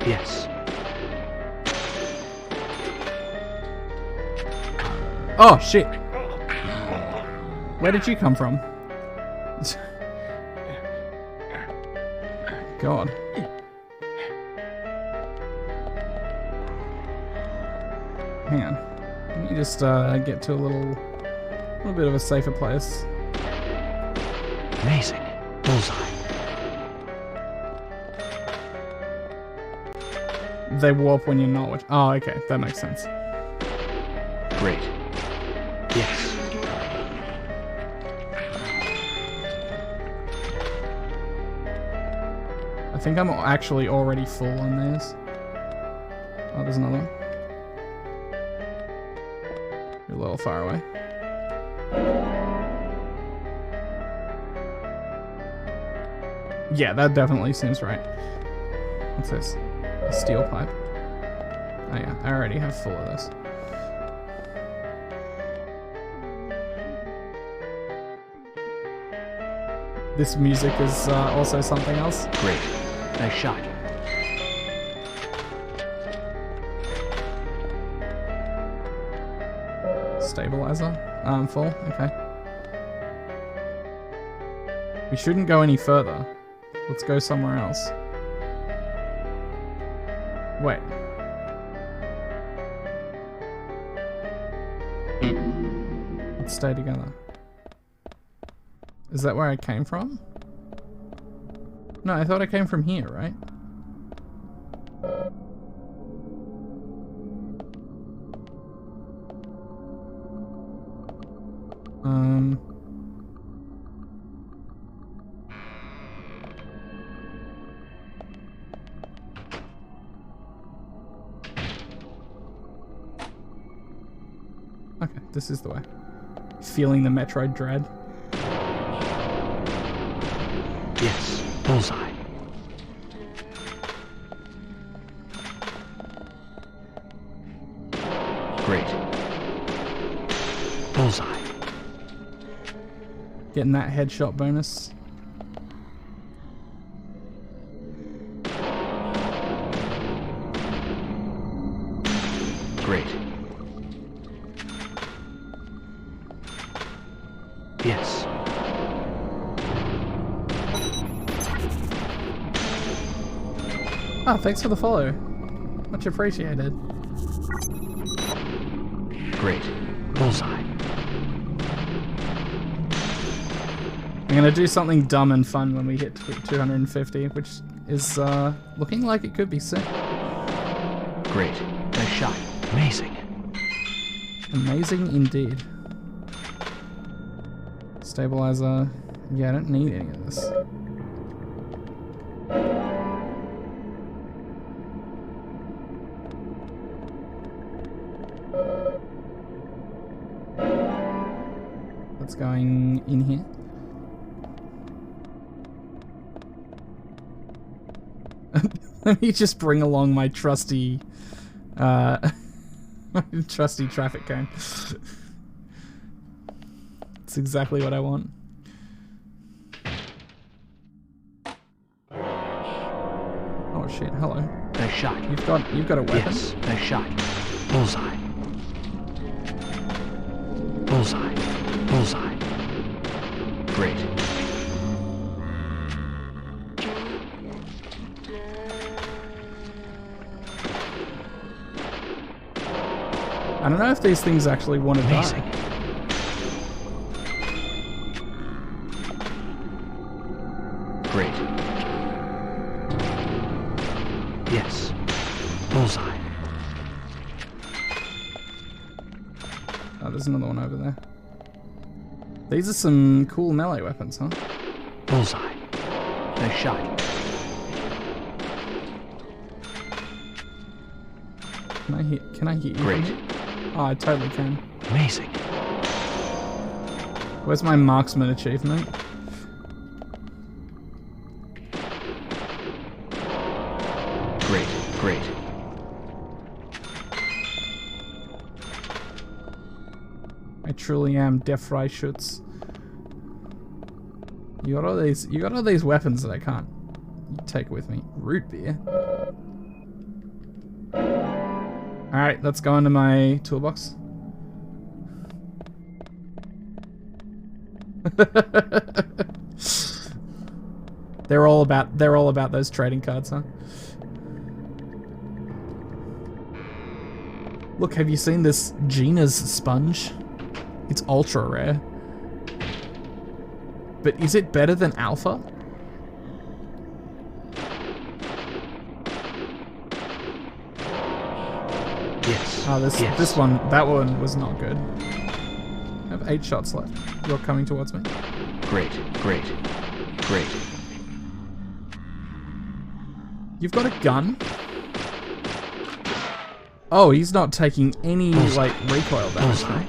Yes.
Oh, shit. Where did you come from? God. Hang on. Let me just get to a little bit of a safer place.
Amazing. Bullseye.
They warp when you're not watching. Oh, okay. That makes sense.
Great. Yes.
I think I'm actually already full on these. Oh, there's another one. You're a little far away. Yeah, that definitely seems right. What's this? A steel pipe. Oh yeah, I already have full of this. This music is also something else.
Great. Nice shot.
Stabilizer. Full. Okay. We shouldn't go any further. Let's go somewhere else. Wait. Let's stay together. Is that where I came from? No, I thought I came from here, right? Okay, this is the way. Feeling the Metroid dread.
Yes, bullseye. Great. Bullseye.
Getting that headshot bonus.
Great. Yes.
Oh, thanks for the follow. Much appreciated.
Great. Bullseye.
I'm gonna do something dumb and fun when we hit 250, which is looking like it could be sick.
Great. Nice shot. Amazing.
Amazing indeed. Stabilizer. Yeah, I don't need any of this. What's going in here? Let me just bring along my trusty trusty traffic cone. It's exactly what I want. Oh shit, hello.
Nice shot.
You've got a weapon?
Yes, nice shot. Bullseye. Bullseye. Bullseye. Great.
I don't know if these things actually want to die.
Great. Yes. Bullseye.
Oh, there's another one over there. These are some cool melee weapons, huh?
Bullseye. Nice shot.
Can I hit you?
Great.
Oh, I totally can.
Amazing.
Where's my marksman achievement?
Great, great.
I truly am Def Schutz. You got all these weapons that I can't take with me. Root beer. Alright, let's go into my toolbox. They're all about those trading cards, huh? Look, have you seen this Gina's sponge? It's ultra rare. But is it better than Alpha?
Yes.
Oh, that one was not good. I have 8 shots left. You're coming towards me.
Great.
You've got a gun? Oh, he's not taking any, like, recoil damage. Right?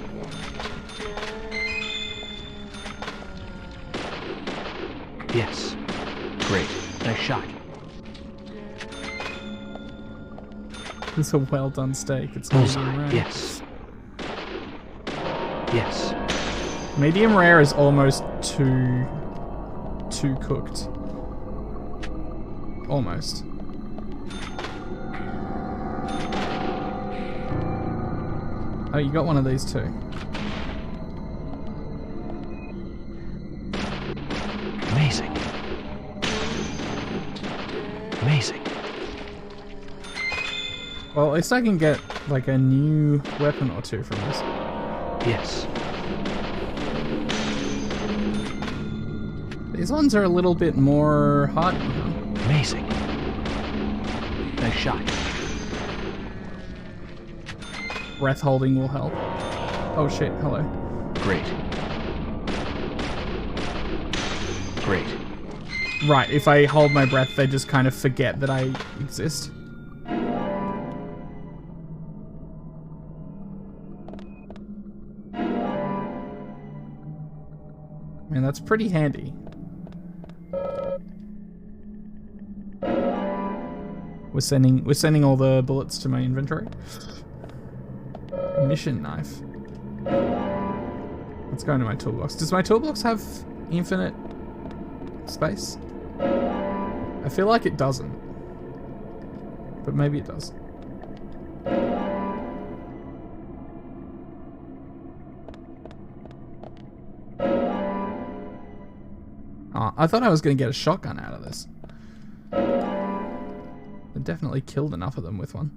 Yes. Great. Nice shot.
It's a well done steak. It's medium rare.
Yes. Yes.
Medium rare is almost too cooked. Almost. Oh, you got one of these too.
Amazing.
Well, at least I can get like a new weapon or two from this.
Yes.
These ones are a little bit more hot.
Amazing. Nice shot.
Breath holding will help. Oh shit, hello.
Great.
Right, if I hold my breath, they just kind of forget that I exist. I mean, that's pretty handy. We're sending all the bullets to my inventory. Mission knife. Let's go into my toolbox. Does my toolbox have infinite space? I feel like it doesn't. But maybe it does. Oh, I thought I was going to get a shotgun out of this. I definitely killed enough of them with one.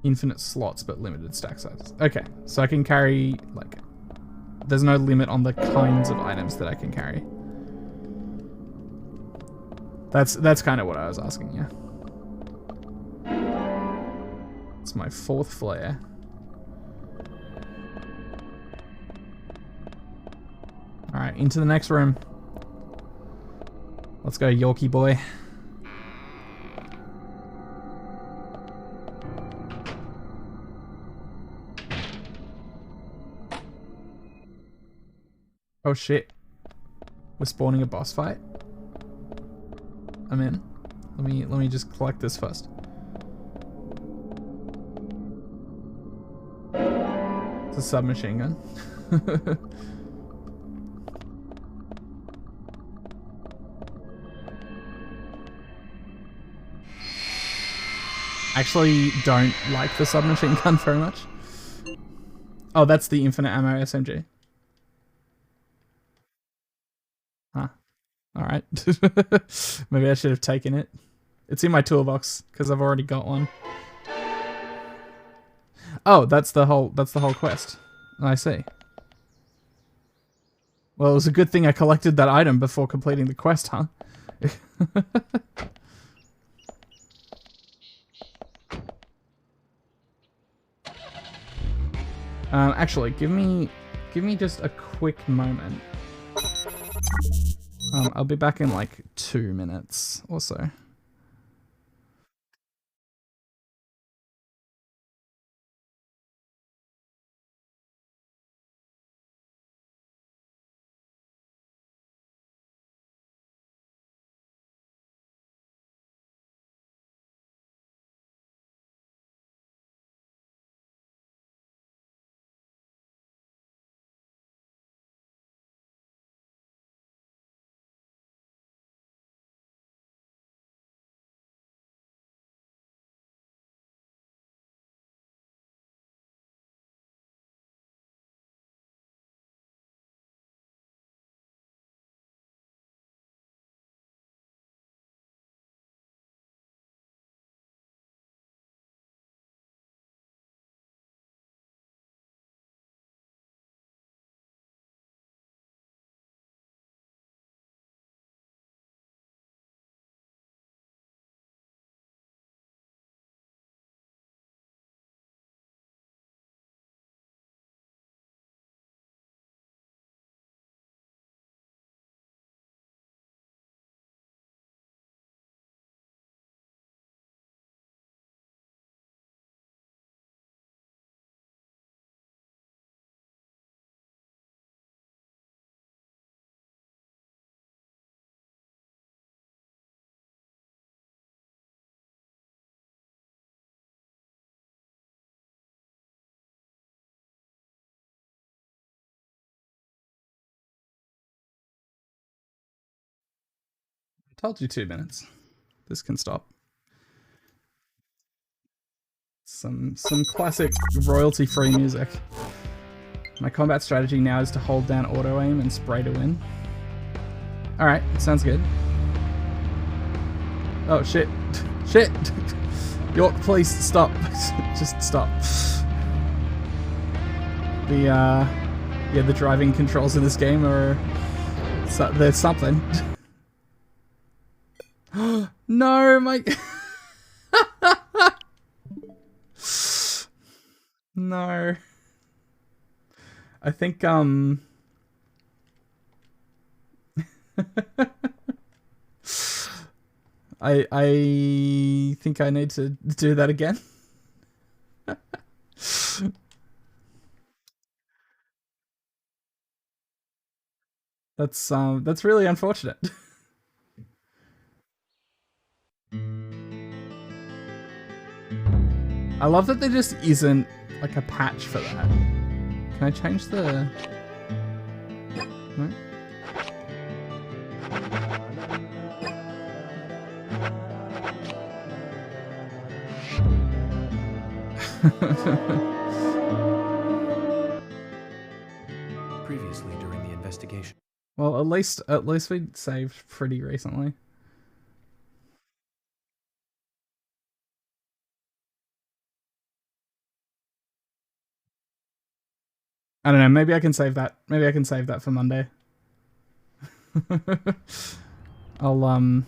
Infinite slots, but limited stack sizes. Okay, so I can carry, like... There's no limit on the kinds of items that I can carry. That's kind of what I was asking, yeah. It's my 4th flare. Alright, into the next room. Let's go, Yorkie boy. Oh shit. We're spawning a boss fight. I'm in. Let me just collect this first. It's a submachine gun. Actually don't like the submachine gun very much. Oh, that's the infinite ammo SMG. Huh. Alright. Maybe I should have taken it. It's in my toolbox, because I've already got one. Oh, that's the whole quest. I see. Well, it was a good thing I collected that item before completing the quest, huh? Actually, give me just a quick moment. I'll be back in like 2 minutes or so. Told you 2 minutes. This can stop. Some classic royalty-free music. My combat strategy now is to hold down auto aim and spray to win. Alright, sounds good. Oh shit. Shit! York, please stop. Just stop. The driving controls in this game are... there's something. No, my... No. I think, I think I need to do that again. That's really unfortunate. I love that there just isn't like a patch for that. Can I change the... No?
Previously during the investigation.
Well, at least we saved pretty recently. I don't know, maybe I can save that. Maybe I can save that for Monday. I'll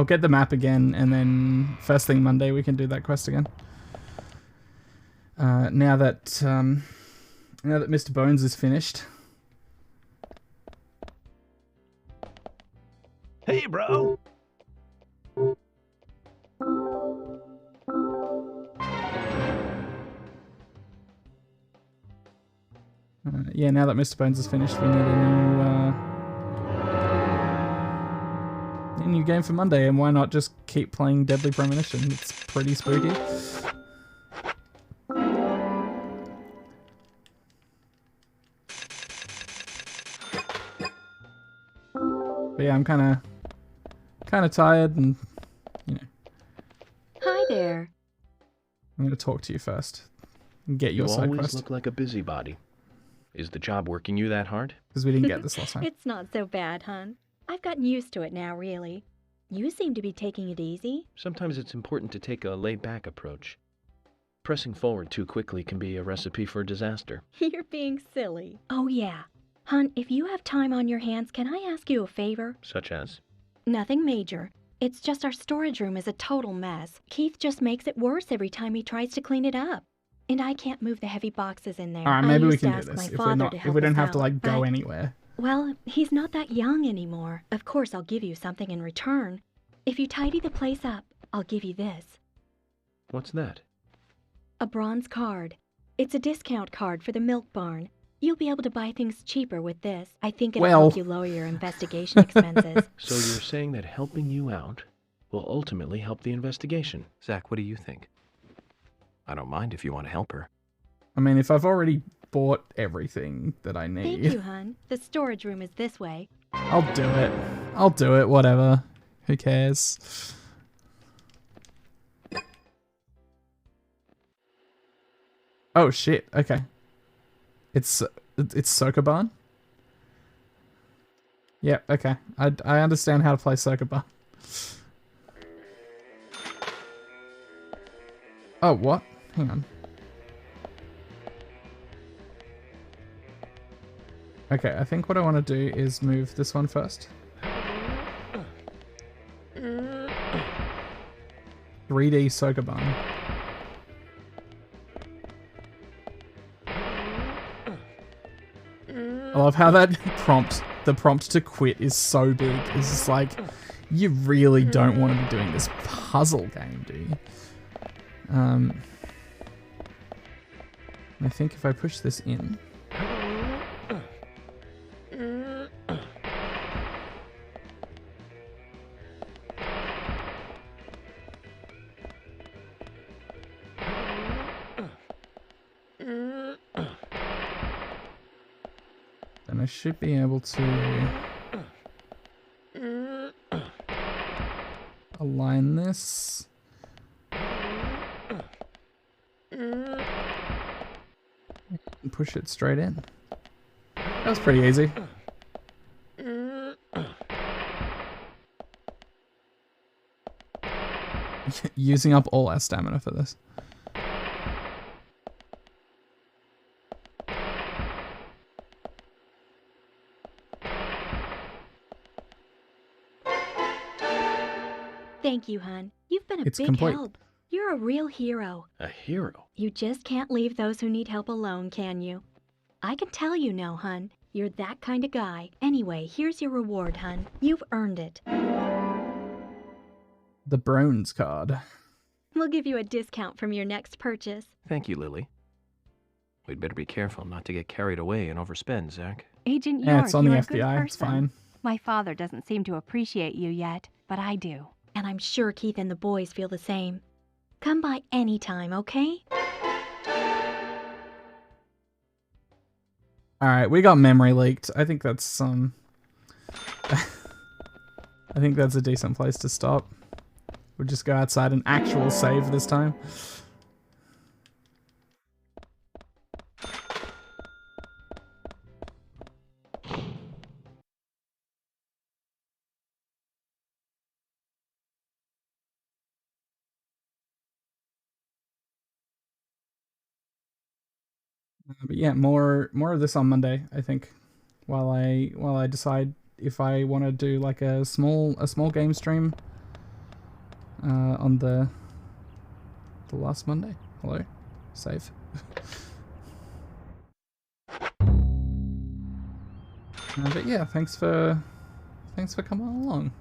get the map again, and then first thing Monday we can do that quest again. Now that Mr. Bones is finished.
Hey, bro.
Yeah, now that Mr. Bones is finished, we need a new game for Monday, and why not just keep playing Deadly Premonition? It's pretty spooky. But yeah, I'm kind of tired, and you know.
Hi there.
I'm gonna talk to you first and get your side
You always
quest.
look like a busybody. Is the job working you that hard?
Because we didn't get this last time.
It's not so bad, hon. I've gotten used to it now, really. You seem to be taking it easy.
Sometimes it's important to take a laid-back approach. Pressing forward too quickly can be a recipe for disaster.
You're being silly. Oh, yeah. Hon, if you have time on your hands, can I ask you a favor?
Such as?
Nothing major. It's just our storage room is a total mess. Keith just makes it worse every time he tries to clean it up. And I can't move the heavy boxes in there.
Alright, maybe we can do this if we don't have to like go anywhere.
Well, he's not that young anymore. Of course, I'll give you something in return. If you tidy the place up, I'll give you this.
What's that?
A bronze card. It's a discount card for the milk barn. You'll be able to buy things cheaper with this. I think it'll help you lower your investigation expenses.
So you're saying that helping you out will ultimately help the investigation. Zach, what do you think? I don't mind if you want to help her.
I mean, if I've already bought everything that I need.
Thank you, hon. The storage room is this way.
I'll do it. I'll do it, whatever. Who cares? Oh shit, okay. It's Sokoban? Yeah, okay. I understand how to play Sokoban. Oh, what? Hang on. Okay, I think what I want to do is move this one first. 3D Sokoban. I love how that the prompt to quit is so big. It's just like, you really don't want to be doing this puzzle game, do you? I think if I push this in... then I should be able to... Align this. Push it straight in. That was pretty easy. Using up all our stamina for this.
Thank you, hon. You've been a
It's
big
complete.
help. You're a real hero.
A hero?
You just can't leave those who need help alone, can you? I can tell you know, hun. You're that kind of guy. Anyway, here's your reward, hun. You've earned it.
The bronze card.
We'll give you a discount from your next purchase.
Thank you, Lily. We'd better be careful not to get carried away and overspend, Zach.
Agent York,
Yeah, it's on the
you're a
FBI.
good person.
It's fine.
My father doesn't seem to appreciate you yet, but I do.
And I'm sure Keith and the boys feel the same. Come by anytime, okay?
Alright, we got memory leaked. I think that's I think that's a decent place to stop. We'll just go outside and actual save this time. But yeah, more of this on Monday, I think. While I decide if I want to do like a small game stream on the last Monday. Hello, save. But yeah, thanks for coming along.